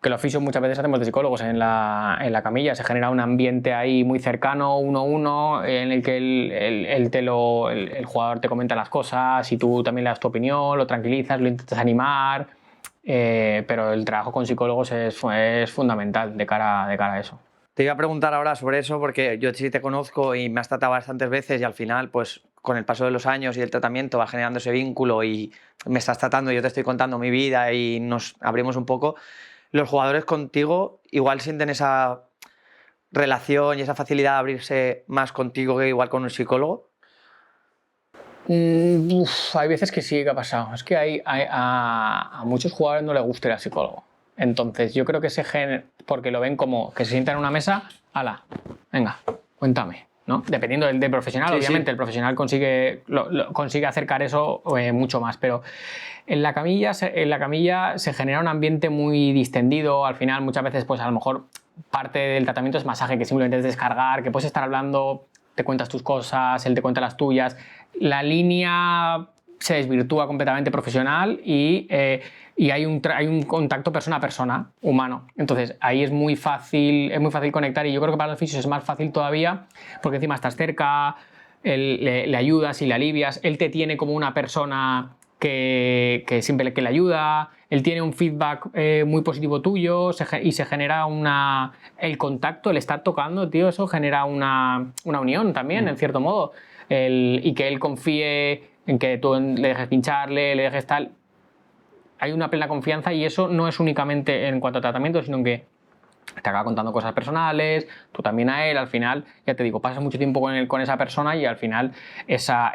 que los fisios muchas veces hacemos de psicólogos en la camilla, se genera un ambiente ahí muy cercano, 1-1, en el que el jugador te comenta las cosas y tú también le das tu opinión, lo tranquilizas, lo intentas animar, pero el trabajo con psicólogos es fundamental de cara a eso. Te iba a preguntar ahora sobre eso porque yo sí te conozco y me has tratado bastantes veces y al final, pues con el paso de los años y el tratamiento va generando ese vínculo y me estás tratando, yo te estoy contando mi vida y nos abrimos un poco. Los jugadores contigo igual sienten esa relación y esa facilidad de abrirse más contigo que igual con un psicólogo. Hay veces que sí que ha pasado. Es que a muchos jugadores no les gusta ir al psicólogo. Entonces yo creo que porque lo ven como que se sientan en una mesa, ala, venga, cuéntame. ¿no? Dependiendo del profesional, Sí, obviamente, sí. el profesional consigue acercar eso mucho más, pero en la camilla se genera un ambiente muy distendido. Al final, muchas veces, pues a lo mejor parte del tratamiento es masaje, que simplemente es descargar, que puedes estar hablando, te cuentas tus cosas, él te cuenta las tuyas. La línea se desvirtúa completamente profesional y hay un contacto persona a persona, humano. Entonces ahí es muy fácil conectar, y yo creo que para los fisios es más fácil todavía porque encima estás cerca, le ayudas y le alivias, él te tiene como una persona que siempre que le ayuda, él tiene un feedback muy positivo tuyo y se genera el contacto, el estar tocando, tío, eso genera una unión también, en cierto modo. Y que él confíe en que tú le dejes pincharle, le dejes tal. Hay una plena confianza, y eso no es únicamente en cuanto a tratamiento, sino que te acaba contando cosas personales, tú también a él. Al final, ya te digo, pasas mucho tiempo con esa persona, y al final esa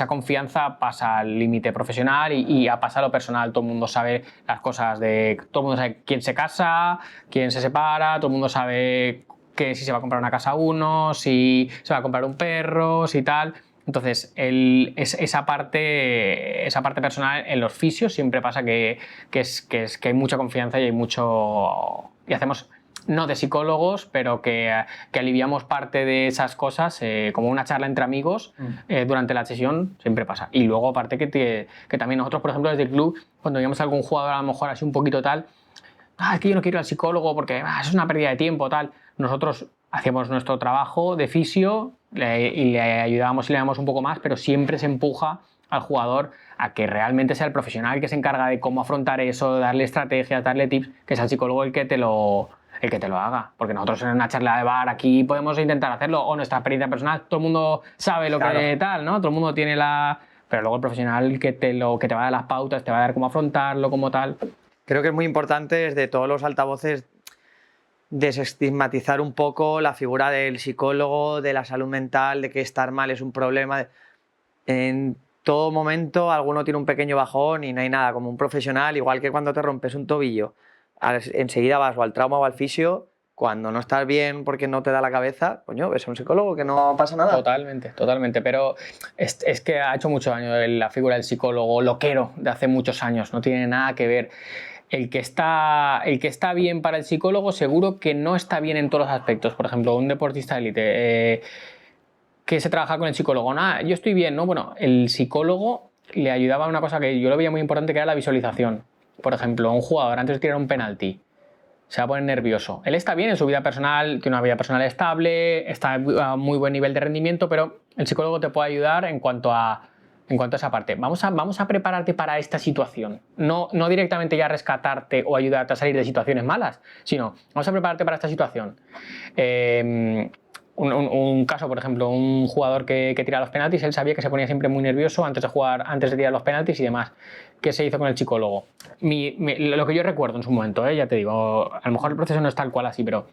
confianza pasa al límite profesional y pasa a lo personal. Todo el mundo sabe las cosas todo el mundo sabe quién se casa, quién se separa, todo el mundo sabe que si se va a comprar una casa uno, si se va a comprar un perro, si tal. Entonces, esa parte personal en los fisios siempre pasa que hay mucha confianza y hay mucho. Y hacemos, no de psicólogos, pero que aliviamos parte de esas cosas, como una charla entre amigos durante la sesión, siempre pasa. Y luego, aparte, que también nosotros, por ejemplo, desde el club, cuando veíamos a algún jugador a lo mejor así un poquito tal, es que yo no quiero ir al psicólogo porque es una pérdida de tiempo, tal. Nosotros hacíamos nuestro trabajo de fisio y le ayudábamos y le damos un poco más, pero siempre se empuja al jugador a que realmente sea el profesional que se encarga de cómo afrontar eso, darle estrategias, darle tips, que sea el psicólogo el que te lo haga. Porque nosotros en una charla de bar aquí podemos intentar hacerlo, o nuestra experiencia personal, todo el mundo sabe lo que tal, ¿no? Todo el mundo tiene pero luego el profesional que te va a dar las pautas, te va a dar cómo afrontarlo, cómo tal. Creo que es muy importante desde todos los altavoces desestigmatizar un poco la figura del psicólogo, de la salud mental, de que estar mal es un problema. En todo momento alguno tiene un pequeño bajón y no hay nada como un profesional, igual que cuando te rompes un tobillo, enseguida vas o al trauma o al fisio. Cuando no estás bien porque no te da la cabeza, coño, ves a un psicólogo, que no pasa nada. Totalmente, pero es que ha hecho mucho daño la figura del psicólogo loquero de hace muchos años, no tiene nada que ver. El que está bien para el psicólogo seguro que no está bien en todos los aspectos. Por ejemplo, un deportista de élite que se trabaja con el psicólogo. Nada, yo estoy bien, ¿no? Bueno, el psicólogo le ayudaba a una cosa que yo lo veía muy importante, que era la visualización. Por ejemplo, un jugador antes de tirar un penalti se va a poner nervioso. Él está bien en su vida personal, tiene una vida personal estable, está a muy buen nivel de rendimiento, pero el psicólogo te puede ayudar en cuanto a esa parte. Vamos a prepararte para esta situación. No directamente ya rescatarte o ayudarte a salir de situaciones malas, sino vamos a prepararte para esta situación. Un caso, por ejemplo, un jugador que tira los penaltis, él sabía que se ponía siempre muy nervioso antes de tirar los penaltis y demás. ¿Qué se hizo con el psicólogo? Lo que yo recuerdo en su momento, ya te digo, a lo mejor el proceso no es tal cual así, pero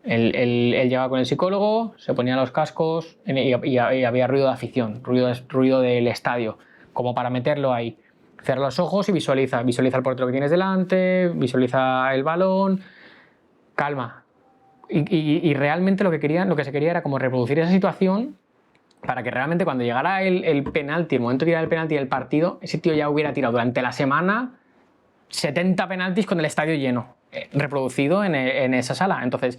él llegaba con el psicólogo, se ponía los cascos y había ruido de afición, ruido del estadio, como para meterlo ahí. Cierra los ojos y visualiza el portero que tienes delante, visualiza el balón, calma. Y realmente lo que se quería era como reproducir esa situación para que realmente cuando llegara el penalti, el momento de tirar el penalti del partido, ese tío ya hubiera tirado durante la semana 70 penaltis con el estadio lleno, reproducido en esa sala. Entonces,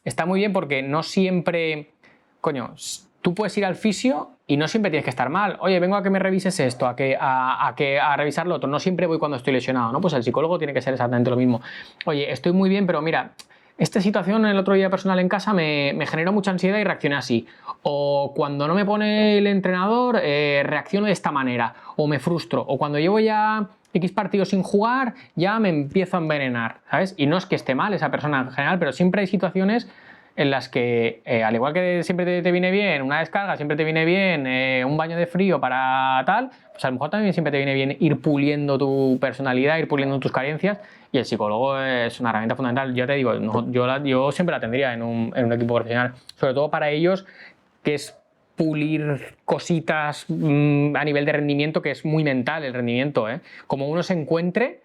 está muy bien porque no siempre, coño, tú puedes ir al fisio y no siempre tienes que estar mal. Oye, vengo a que me revises esto, a revisar lo otro. No siempre voy cuando estoy lesionado, ¿no? Pues el psicólogo tiene que ser exactamente lo mismo. Oye, estoy muy bien, pero mira, esta situación el otro día personal en casa me generó mucha ansiedad y reaccioné así. O cuando no me pone el entrenador, reacciono de esta manera. O me frustro. O cuando llevo ya X partidos sin jugar, ya me empiezo a envenenar, ¿sabes? Y no es que esté mal esa persona en general, pero siempre hay situaciones en las que, al igual que siempre te viene bien una descarga, siempre te viene bien un baño de frío para tal, pues a lo mejor también siempre te viene bien ir puliendo tu personalidad, ir puliendo tus carencias, y el psicólogo es una herramienta fundamental. Yo te digo, yo siempre la tendría en un equipo profesional, sobre todo para ellos, que es pulir cositas a nivel de rendimiento, que es muy mental el rendimiento, ¿eh? Como uno se encuentre,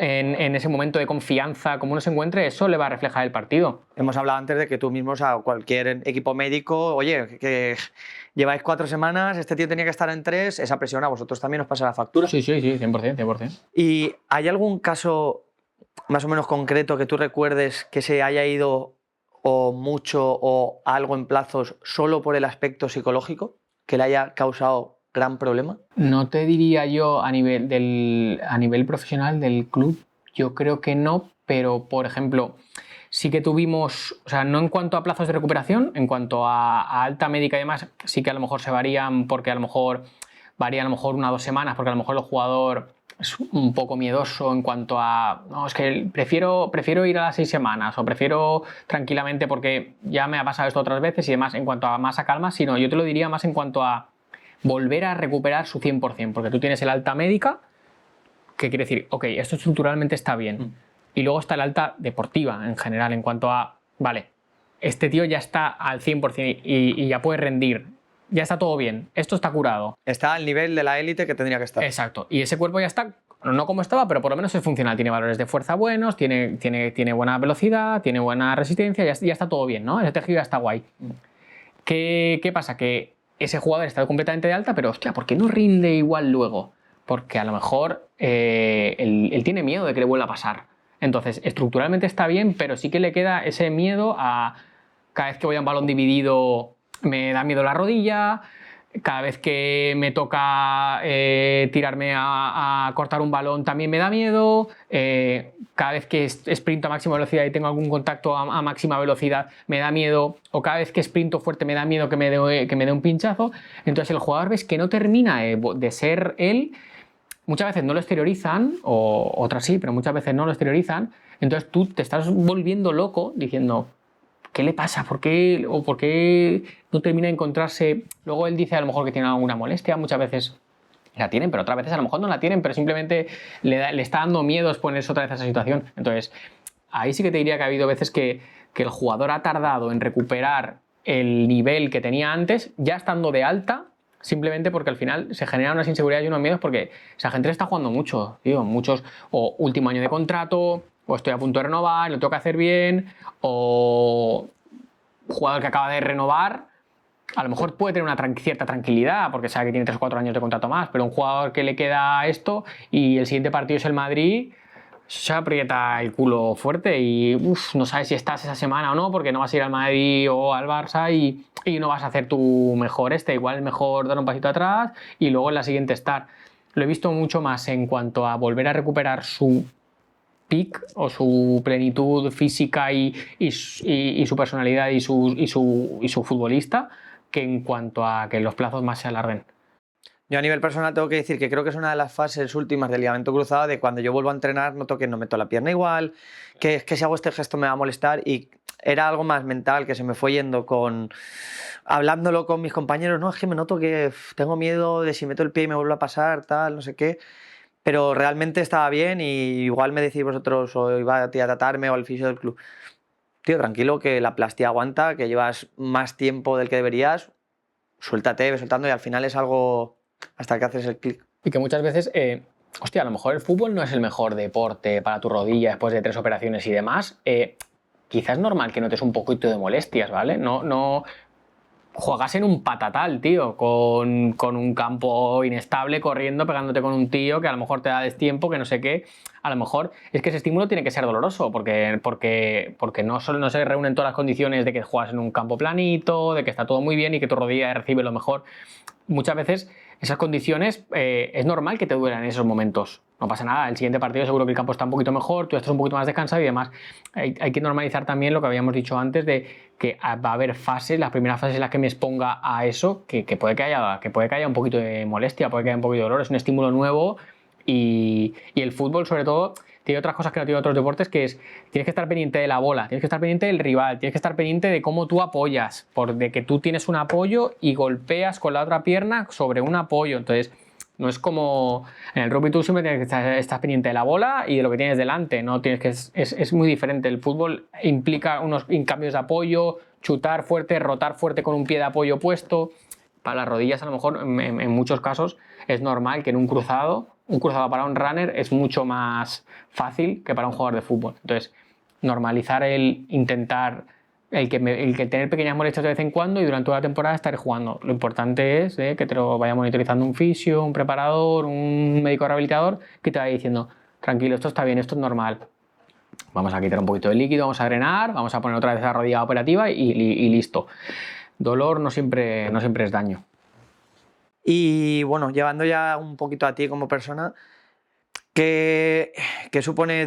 en ese momento de confianza, como uno se encuentre, eso le va a reflejar el partido. Hemos hablado antes de que tú mismo, o sea, cualquier equipo médico, oye, que lleváis 4 semanas, este tío tenía que estar en 3, esa presión a vosotros también os pasa la factura. Sí, 100%, 100%. ¿Y hay algún caso más o menos concreto que tú recuerdes que se haya ido o mucho o algo en plazos solo por el aspecto psicológico que le haya causado gran problema? No te diría yo a nivel profesional del club, yo creo que no, pero por ejemplo, sí que tuvimos, o sea, no en cuanto a plazos de recuperación, en cuanto a alta médica y demás, sí que a lo mejor se varían porque a lo mejor varía a lo mejor 1 o 2 semanas, porque a lo mejor el jugador es un poco miedoso en cuanto a, no, es que prefiero ir a las 6 semanas o prefiero tranquilamente porque ya me ha pasado esto otras veces y demás, en cuanto a más a calma, sino yo te lo diría más en cuanto a volver a recuperar su 100%, porque tú tienes el alta médica, que quiere decir, ok, esto estructuralmente está bien, y luego está el alta deportiva en general, en cuanto a, vale, este tío ya está al 100% y ya puede rendir, ya está todo bien, esto está curado. Está al nivel de la élite que tendría que estar. Exacto, y ese cuerpo ya está, no como estaba, pero por lo menos es funcional, tiene valores de fuerza buenos, tiene buena velocidad, tiene buena resistencia, ya está todo bien, ¿no? Ese tejido ya está guay. ¿Qué pasa? Que ese jugador está completamente de alta, pero hostia, ¿por qué no rinde igual luego? Porque a lo mejor él tiene miedo de que le vuelva a pasar. Entonces, estructuralmente está bien, pero sí que le queda ese miedo a cada vez que voy a un balón dividido me da miedo la rodilla, cada vez que me toca tirarme a cortar un balón también me da miedo, cada vez que sprinto a máxima velocidad y tengo algún contacto a máxima velocidad me da miedo, o cada vez que sprinto fuerte me da miedo que me dé un pinchazo. Entonces el jugador ves que no termina de ser él, muchas veces no lo exteriorizan, o otras sí, pero muchas veces no lo exteriorizan, entonces tú te estás volviendo loco diciendo, ¿qué le pasa? ¿Por qué no termina de encontrarse? Luego él dice a lo mejor que tiene alguna molestia, muchas veces la tienen, pero otras veces a lo mejor no la tienen, pero simplemente le está dando miedo exponerse otra vez a esa situación. Entonces, ahí sí que te diría que ha habido veces que el jugador ha tardado en recuperar el nivel que tenía antes, ya estando de alta, simplemente porque al final se generan unas inseguridades y unos miedos porque esa gente le está jugando mucho, tío, muchos, o último año de contrato, o estoy a punto de renovar, lo tengo que hacer bien, o jugador que acaba de renovar, a lo mejor puede tener una cierta tranquilidad porque sabe que tiene 3 o 4 años de contrato más, pero un jugador que le queda esto y el siguiente partido es el Madrid, se aprieta el culo fuerte y no sabes si estás esa semana o no porque no vas a ir al Madrid o al Barça y no vas a hacer tu mejor igual es mejor dar un pasito atrás y luego en la siguiente estar. Lo he visto mucho más en cuanto a volver a recuperar su peak o su plenitud física y su personalidad y su futbolista, que en cuanto a que los plazos más se alarguen. Yo a nivel personal tengo que decir que creo que es una de las fases últimas del ligamento cruzado de cuando yo vuelvo a entrenar noto que no meto la pierna igual, que es que si hago este gesto me va a molestar y era algo más mental que se me fue yendo hablándolo con mis compañeros, no, es que me noto que tengo miedo de si meto el pie y me vuelve a pasar, tal, no sé qué. Pero realmente estaba bien y igual me decís vosotros o iba a tratarme o al fisio del club. Tío, tranquilo que la plastía aguanta, que llevas más tiempo del que deberías, suéltate, ve soltando y al final es algo hasta que haces el clic. Y que muchas veces, hostia, a lo mejor el fútbol no es el mejor deporte para tu rodilla después de 3 operaciones y demás. Quizás es normal que notes un poquito de molestias, ¿vale? No juegas en un patatal, tío, con un campo inestable, corriendo, pegándote con un tío que a lo mejor te da destiempo, que no sé qué. A lo mejor es que ese estímulo tiene que ser doloroso, porque no se reúnen todas las condiciones de que juegas en un campo planito, de que está todo muy bien y que tu rodilla recibe lo mejor. Muchas veces esas condiciones es normal que te duelan en esos momentos. No pasa nada, el siguiente partido seguro que el campo está un poquito mejor, tú estás un poquito más descansado y demás. Hay que normalizar también lo que habíamos dicho antes de que va a haber fases, las primeras fases en las que me exponga a eso, que puede que haya un poquito de molestia, puede que haya un poquito de dolor, es un estímulo nuevo y el fútbol sobre todo tiene otras cosas que no tiene otros deportes, que es tienes que estar pendiente de la bola, tienes que estar pendiente del rival, tienes que estar pendiente de cómo tú apoyas, de que tú tienes un apoyo y golpeas con la otra pierna sobre un apoyo, entonces no es como en el rugby, tú siempre tienes que estar pendiente de la bola y de lo que tienes delante, no tienes que es muy diferente. El fútbol implica unos cambios de apoyo, chutar fuerte, rotar fuerte con un pie de apoyo puesto. Para las rodillas a lo mejor en muchos casos es normal que en un cruzado un cruzado para un runner es mucho más fácil que para un jugador de fútbol. Entonces, normalizar el intentar, el que tener pequeñas molestias de vez en cuando y durante toda la temporada estar jugando. Lo importante es que te lo vaya monitorizando un fisio, un preparador, un médico rehabilitador que te vaya diciendo, tranquilo, esto está bien, esto es normal. Vamos a quitar un poquito de líquido, vamos a drenar, vamos a poner otra vez la rodilla operativa y listo. Dolor no siempre es daño. Y bueno, llevando ya un poquito a ti como persona, ¿qué supone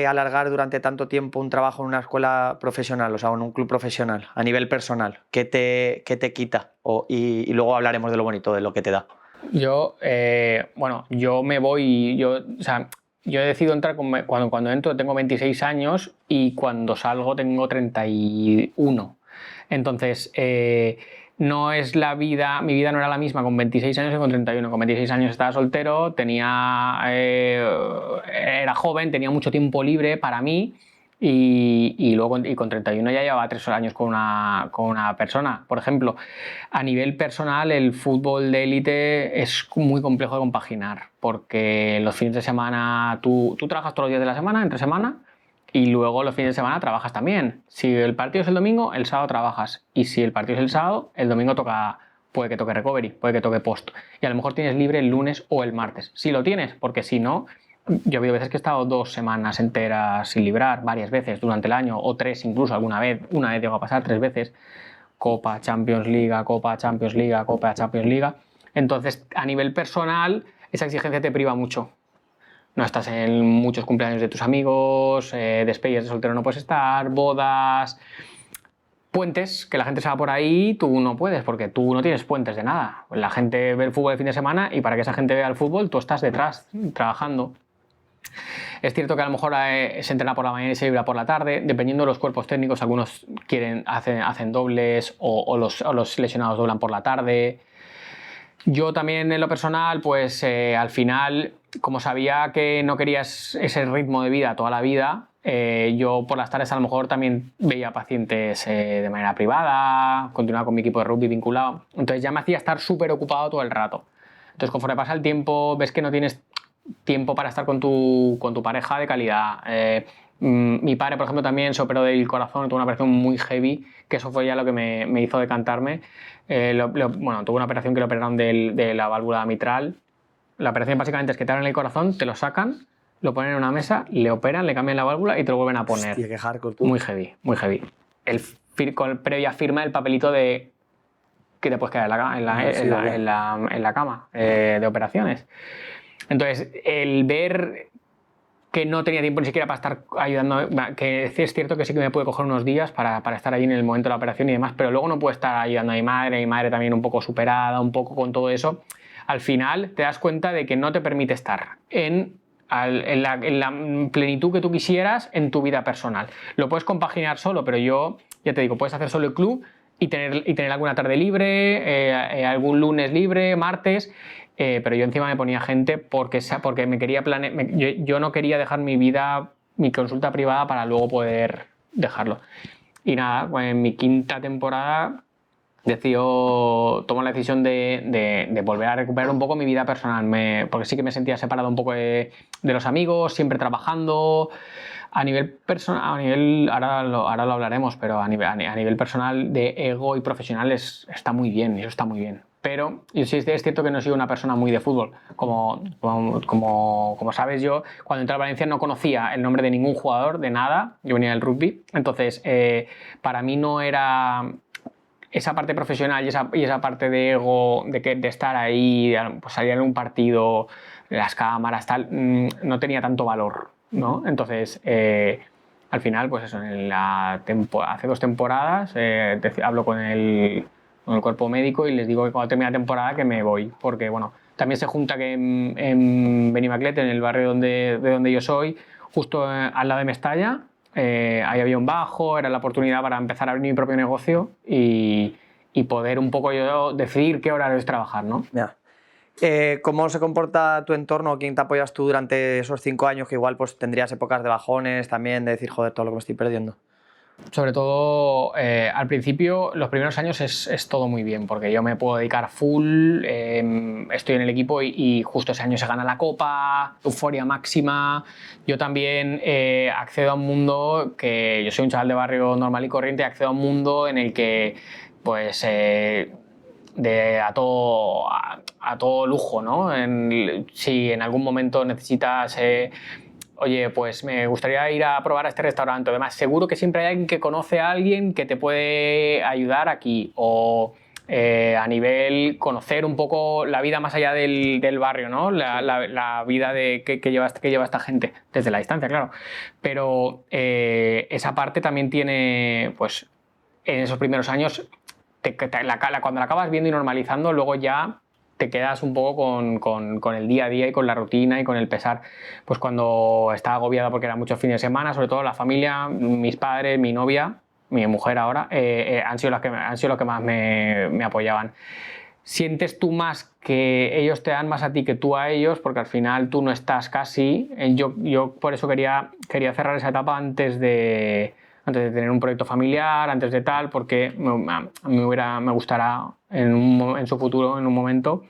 alargar durante tanto tiempo un trabajo en una escuela profesional, o sea, en un club profesional, a nivel personal? ¿Qué te quita? Y luego hablaremos de lo bonito, de lo que te da. Yo me voy, yo decido entrar cuando entro tengo 26 años y cuando salgo tengo 31. Entonces, no es mi vida no era la misma con 26 años que con 31. Con 26 años estaba soltero, era joven, tenía mucho tiempo libre para mí. Y luego con 31 ya llevaba 3 años con una persona. Por ejemplo, a nivel personal, el fútbol de élite es muy complejo de compaginar, porque los fines de semana tú trabajas todos los días de la semana, entre semana, y luego los fines de semana trabajas también. Si el partido es el domingo, el sábado trabajas, y si el partido es el sábado, el domingo puede que toque recovery, puede que toque post, y a lo mejor tienes libre el lunes o el martes. Si lo tienes, porque si no, yo he habido veces que he estado 2 semanas enteras sin librar, varias veces durante el año, o 3 incluso, una vez llegó a pasar 3 veces. Copa, Champions League, Copa, Champions League, Copa, Champions League. Entonces, a nivel personal, esa exigencia te priva mucho. No estás en muchos cumpleaños de tus amigos, despedidas de soltero no puedes estar, bodas, puentes, que la gente se va por ahí, tú no puedes, porque tú no tienes puentes de nada. La gente ve el fútbol el fin de semana y para que esa gente vea el fútbol, tú estás detrás, trabajando. Es cierto que a lo mejor se entrena por la mañana y se libra por la tarde, dependiendo de los cuerpos técnicos, algunos hacen dobles o los lesionados doblan por la tarde. Yo también en lo personal, pues al final, como sabía que no querías ese ritmo de vida toda la vida, yo por las tardes a lo mejor también veía pacientes de manera privada, continuaba con mi equipo de rugby vinculado, entonces ya me hacía estar súper ocupado todo el rato. Entonces conforme pasa el tiempo, ves que no tienes tiempo para estar con tu pareja de calidad. Mi padre, por ejemplo, también se operó del corazón, tuvo una operación muy heavy, que eso fue ya lo que me hizo decantarme. Tuvo una operación que le operaron de la válvula mitral. La operación básicamente es que te abren el corazón, te lo sacan, lo ponen en una mesa, le operan, le cambian la válvula y te lo vuelven a poner. Hostia, qué hardcore, tú. Muy heavy, muy heavy. Con previa firma del papelito de que te puedes quedar en la cama de operaciones. Entonces, el ver que no tenía tiempo ni siquiera para estar ayudando, que es cierto que sí que me puede coger unos días para estar allí en el momento de la operación y demás, pero luego no puedo estar ayudando a mi madre también un poco superada, un poco con todo eso. Al final te das cuenta de que no te permite estar en la plenitud que tú quisieras en tu vida personal. Lo puedes compaginar solo, pero yo, ya te digo, puedes hacer solo el club y tener alguna tarde libre, algún lunes libre, martes. Pero yo encima me ponía gente porque me quería yo no quería dejar mi consulta privada para luego poder dejarlo. Y nada, en mi 5ª temporada tomo la decisión de volver a recuperar un poco mi vida personal, porque sí que me sentía separado un poco de los amigos, siempre trabajando. A nivel personal, ahora lo hablaremos, pero a nivel personal de ego y profesional está muy bien, eso está muy bien. Pero yo sí es cierto que no soy una persona muy de fútbol. Como sabes, yo cuando entré a Valencia no conocía el nombre de ningún jugador, de nada. Yo venía del rugby. Entonces, para mí no era esa parte profesional y esa parte de ego, de estar ahí, pues salir en un partido, las cámaras, tal, no tenía tanto valor, ¿no? Entonces, al final, pues eso, hace 2 temporadas hablo con el cuerpo médico y les digo que cuando termine la temporada que me voy, porque bueno, también se junta que en Benimaclet, en el barrio de donde yo soy, justo al lado de Mestalla, ahí había un bajo, era la oportunidad para empezar a abrir mi propio negocio y poder un poco yo decidir qué horario es trabajar, ¿no? Yeah. ¿Cómo se comporta tu entorno? ¿Quién te apoyas tú durante esos 5 años que igual pues tendrías épocas de bajones también, de decir, joder, todo lo que me estoy perdiendo? Sobre todo al principio, los primeros años es todo muy bien, porque yo me puedo dedicar full, estoy en el equipo y justo ese año se gana la copa, euforia máxima. Yo también accedo a un mundo que yo soy un chaval de barrio normal y corriente, accedo a un mundo en el que pues a todo lujo, ¿no? Si en algún momento necesitas oye, pues me gustaría ir a probar a este restaurante. Además, seguro que siempre hay alguien que conoce a alguien que te puede ayudar aquí. O a nivel conocer un poco la vida más allá del barrio, ¿no? La vida que lleva esta gente, desde la distancia, claro. Pero esa parte también tiene, pues, en esos primeros años, cuando la acabas viendo y normalizando, luego ya te quedas un poco con el día a día y con la rutina y con el pesar. Pues cuando estaba agobiada porque eran muchos fines de semana, sobre todo la familia, mis padres, mi novia, mi mujer ahora, han sido los que más me apoyaban. Sientes tú más que ellos te dan más a ti que tú a ellos, porque al final tú no estás casi. Yo por eso quería cerrar esa etapa antes de tener un proyecto familiar, antes de tal, porque me gustará en su futuro, en un momento,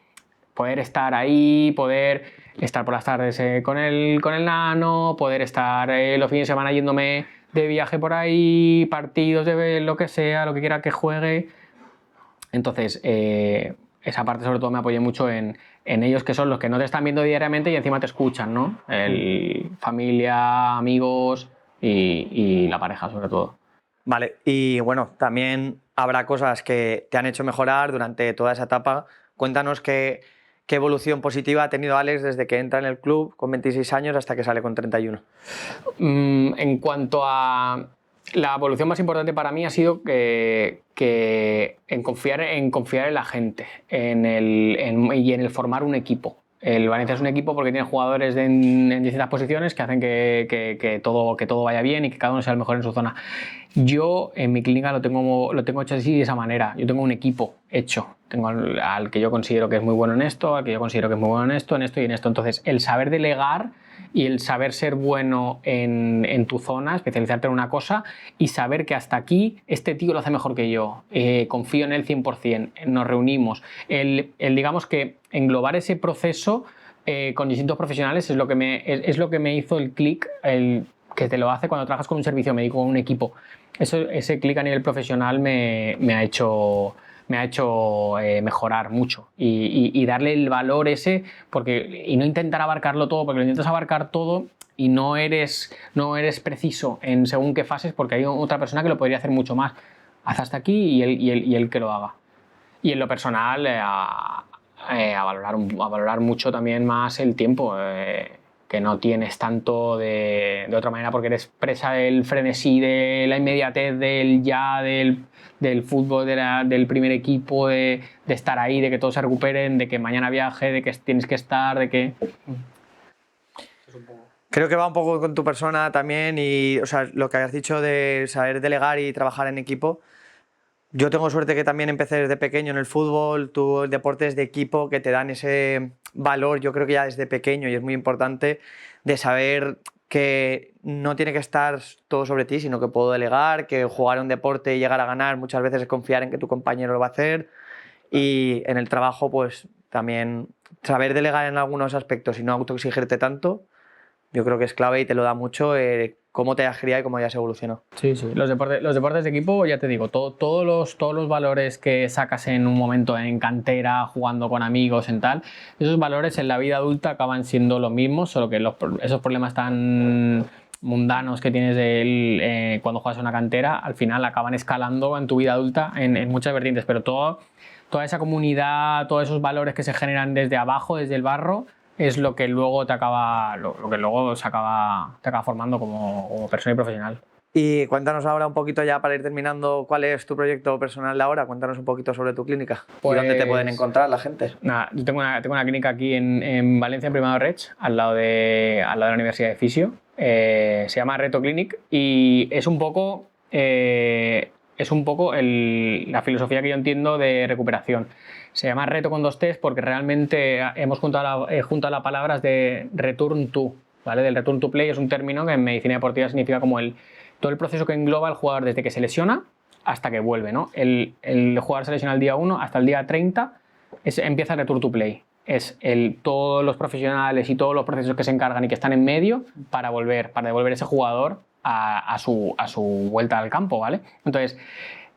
poder estar ahí, poder estar por las tardes con el nano, poder estar los fines de semana yéndome de viaje por ahí, partidos de lo que sea, lo que quiera que juegue. Entonces, esa parte sobre todo me apoyé mucho en ellos, que son los que no te están viendo diariamente y encima te escuchan, ¿no? Familia, amigos y la pareja sobre todo. Vale, y bueno, también habrá cosas que te han hecho mejorar durante toda esa etapa. Cuéntanos qué evolución positiva ha tenido Alex desde que entra en el club con 26 años hasta que sale con 31. En cuanto a la evolución más importante para mí ha sido en confiar en la gente y en el formar un equipo. El Valencia es un equipo porque tiene jugadores en distintas posiciones que hacen que todo vaya bien y que cada uno sea el mejor en su zona. Yo en mi clínica lo tengo hecho así, de esa manera. Yo tengo un equipo hecho. Tengo al que yo considero que es muy bueno en esto, al que yo considero que es muy bueno en esto y en esto. Entonces, el saber delegar y el saber ser bueno en tu zona, especializarte en una cosa y saber que hasta aquí este tío lo hace mejor que yo, confío en él 100%, nos reunimos. Digamos que englobar ese proceso con distintos profesionales es lo que me hizo el clic, que te lo hace cuando trabajas con un servicio médico, con un equipo. Ese clic a nivel profesional me ha hecho mejorar mucho y darle el valor ese, y no intentar abarcarlo todo, porque lo intentas abarcar todo y no eres preciso en según qué fases, porque hay otra persona que lo podría hacer mucho más. Haz hasta aquí y él que lo haga. Y en lo personal, a valorar mucho también más el tiempo, que no tienes tanto de otra manera, porque eres presa del frenesí, de la inmediatez, del fútbol, del primer equipo, de estar ahí, de que todos se recuperen, de que mañana viaje, de que tienes que estar, de que... Creo que va un poco con tu persona también y, o sea, lo que has dicho de saber delegar y trabajar en equipo. Yo tengo suerte que también empecé desde pequeño en el fútbol, tú, el deporte es de equipo, que te dan ese valor, yo creo que ya desde pequeño, y es muy importante de saber que no tiene que estar todo sobre ti, sino que puedo delegar, que jugar un deporte y llegar a ganar muchas veces es confiar en que tu compañero lo va a hacer, y en el trabajo pues también saber delegar en algunos aspectos y no autoexigirte tanto, yo creo que es clave y te lo da mucho cómo te has criado y cómo ya se evolucionó. Sí, sí. Los deportes de equipo, ya te digo, todos los valores que sacas en un momento en cantera, jugando con amigos, en tal, esos valores en la vida adulta acaban siendo los mismos, solo que esos problemas tan mundanos que tienes cuando juegas en una cantera, al final acaban escalando en tu vida adulta en muchas vertientes, pero toda esa comunidad, todos esos valores que se generan desde abajo, desde el barro, es lo que luego te acaba formando como persona y profesional. Y cuéntanos ahora un poquito ya para ir terminando, ¿cuál es tu proyecto personal de ahora? Cuéntanos un poquito sobre tu clínica y dónde te pueden encontrar la gente. Nada, yo tengo una clínica aquí en Valencia, en Primado Reig, al lado de la Universidad de Fisio. Se llama Reto Clinic y es un poco la filosofía que yo entiendo de recuperación. Se llama Reto con 2 T's porque realmente hemos juntado las palabras de return to, ¿vale? Del return to play es un término que en medicina deportiva significa como el todo el proceso que engloba el jugador desde que se lesiona hasta que vuelve, ¿no? El jugador se lesiona el día 1 hasta el día 30, empieza el Return to Play. Es todos los profesionales y todos los procesos que se encargan y que están en medio para devolver ese jugador a su vuelta al campo, ¿vale? Entonces,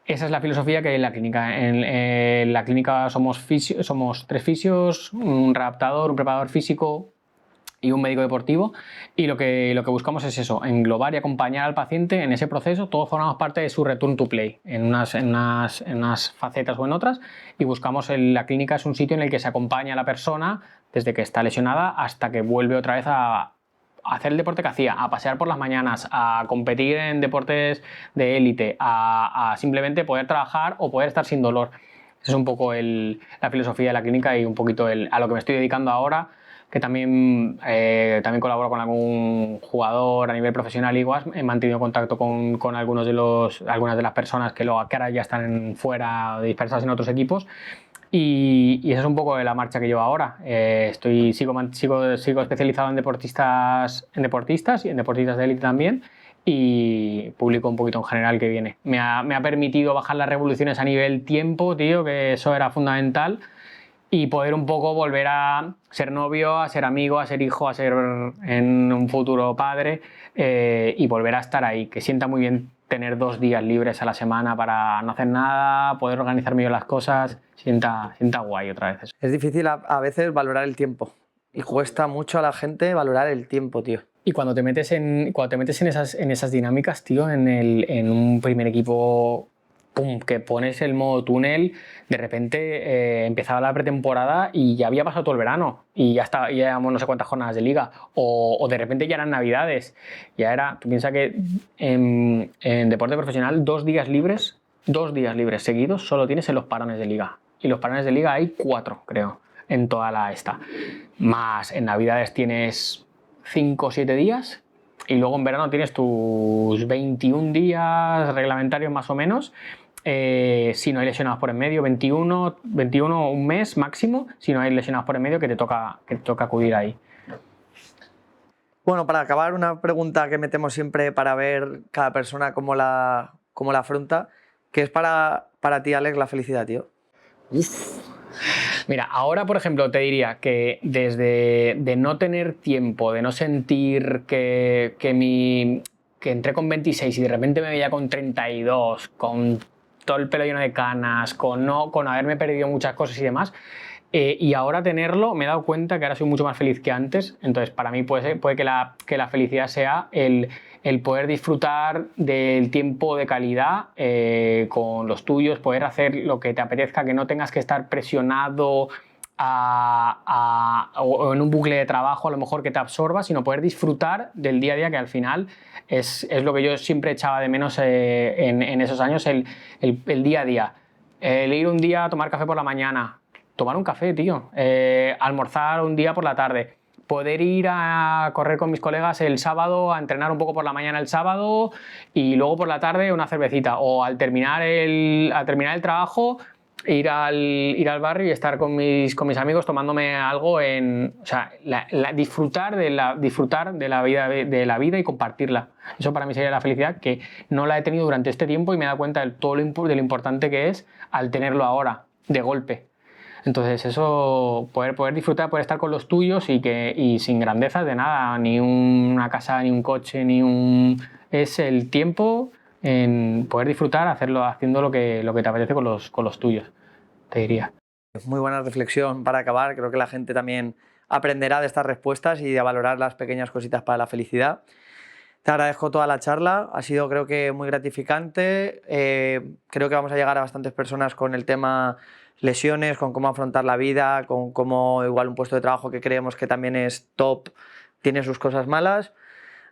esa es la filosofía que hay en la clínica. En la clínica somos 3 fisios, un readaptador, un preparador físico y un médico deportivo, y lo que buscamos es eso, englobar y acompañar al paciente en ese proceso. Todos formamos parte de su return to play en unas facetas o en otras, y buscamos la clínica es un sitio en el que se acompaña a la persona desde que está lesionada hasta que vuelve otra vez a hacer el deporte que hacía, a pasear por las mañanas, a competir en deportes de élite, a simplemente poder trabajar o poder estar sin dolor. Esa es un poco la filosofía de la clínica y un poquito a lo que me estoy dedicando ahora, que también colaboro con algún jugador a nivel profesional. Igual he mantenido contacto con algunas de las personas que ahora ya están fuera, dispersas en otros equipos, y esa es un poco la marcha que llevo ahora. Sigo especializado en deportistas y en deportistas de élite también, y publico un poquito en general que viene. Me ha permitido bajar las revoluciones a nivel tiempo, tío, que eso era fundamental, y poder un poco volver a ser novio, a ser amigo, a ser hijo, a ser en un futuro padre, y volver a estar ahí, que sienta muy bien tener 2 días libres a la semana para no hacer nada, poder organizar mejor las cosas, sienta guay otra vez eso. Es difícil a veces valorar el tiempo, y cuesta mucho a la gente valorar el tiempo, tío. Y cuando te metes en esas dinámicas, tío, en un primer equipo, pum, que pones el modo túnel, de repente empezaba la pretemporada y ya había pasado todo el verano y ya llevamos no sé cuántas jornadas de liga, o de repente ya eran navidades. Tú piensas que en deporte profesional 2 días libres seguidos solo tienes en los parones de liga, y los parones de liga hay 4, creo, en toda la esta. Más en navidades tienes 5 o 7 días, y luego en verano tienes tus 21 días reglamentarios más o menos, si no hay lesionados por en medio, 21 un mes máximo, si no hay lesionados por en medio, que te toca acudir ahí. Bueno, para acabar, una pregunta que metemos siempre para ver cada persona cómo la afronta. ¿Qué es para ti, Alex, la felicidad, tío? Mira, ahora, por ejemplo, te diría que desde de no tener tiempo, de no sentir que entré con 26 y de repente me veía con 32, con todo el pelo lleno de canas, con haberme perdido muchas cosas y demás, y ahora tenerlo, me he dado cuenta que ahora soy mucho más feliz que antes. Entonces, para mí puede que la felicidad sea el poder disfrutar del tiempo de calidad con los tuyos, poder hacer lo que te apetezca, que no tengas que estar presionado o en un bucle de trabajo a lo mejor que te absorba, sino poder disfrutar del día a día, que al final es lo que yo siempre echaba de menos en esos años, el día a día. El ir un día a tomar café por la mañana, tomar un café, tío, almorzar un día por la tarde, poder ir a correr con mis colegas el sábado, a entrenar un poco por la mañana el sábado, y luego por la tarde una cervecita, o al terminar el trabajo ir al barrio y estar con mis amigos tomándome algo, o sea, disfrutar de la vida y compartirla. Eso para mí sería la felicidad, que no la he tenido durante este tiempo, y me he dado cuenta de todo de lo importante que es al tenerlo ahora, de golpe. Entonces eso, poder disfrutar, poder estar con los tuyos y sin grandezas de nada, ni una casa, ni un coche, es el tiempo en poder disfrutar, haciendo lo que te apetece con los tuyos, te diría. Muy buena reflexión para acabar. Creo que la gente también aprenderá de estas respuestas y de valorar las pequeñas cositas para la felicidad. Te agradezco toda la charla, ha sido, creo que, muy gratificante. Creo que vamos a llegar a bastantes personas con el tema lesiones, con cómo afrontar la vida, con cómo igual un puesto de trabajo que creemos que también es top tiene sus cosas malas.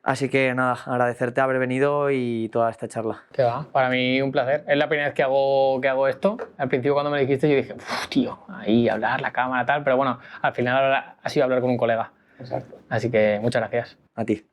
Así que nada, agradecerte haber venido y toda esta charla. ¿Qué va? Para mí un placer. Es la primera vez que hago esto. Al principio, cuando me lo dijiste, yo dije, tío, ahí hablar, la cámara, tal, pero bueno, al final ha sido hablar con un colega. Exacto. Así que muchas gracias. A ti.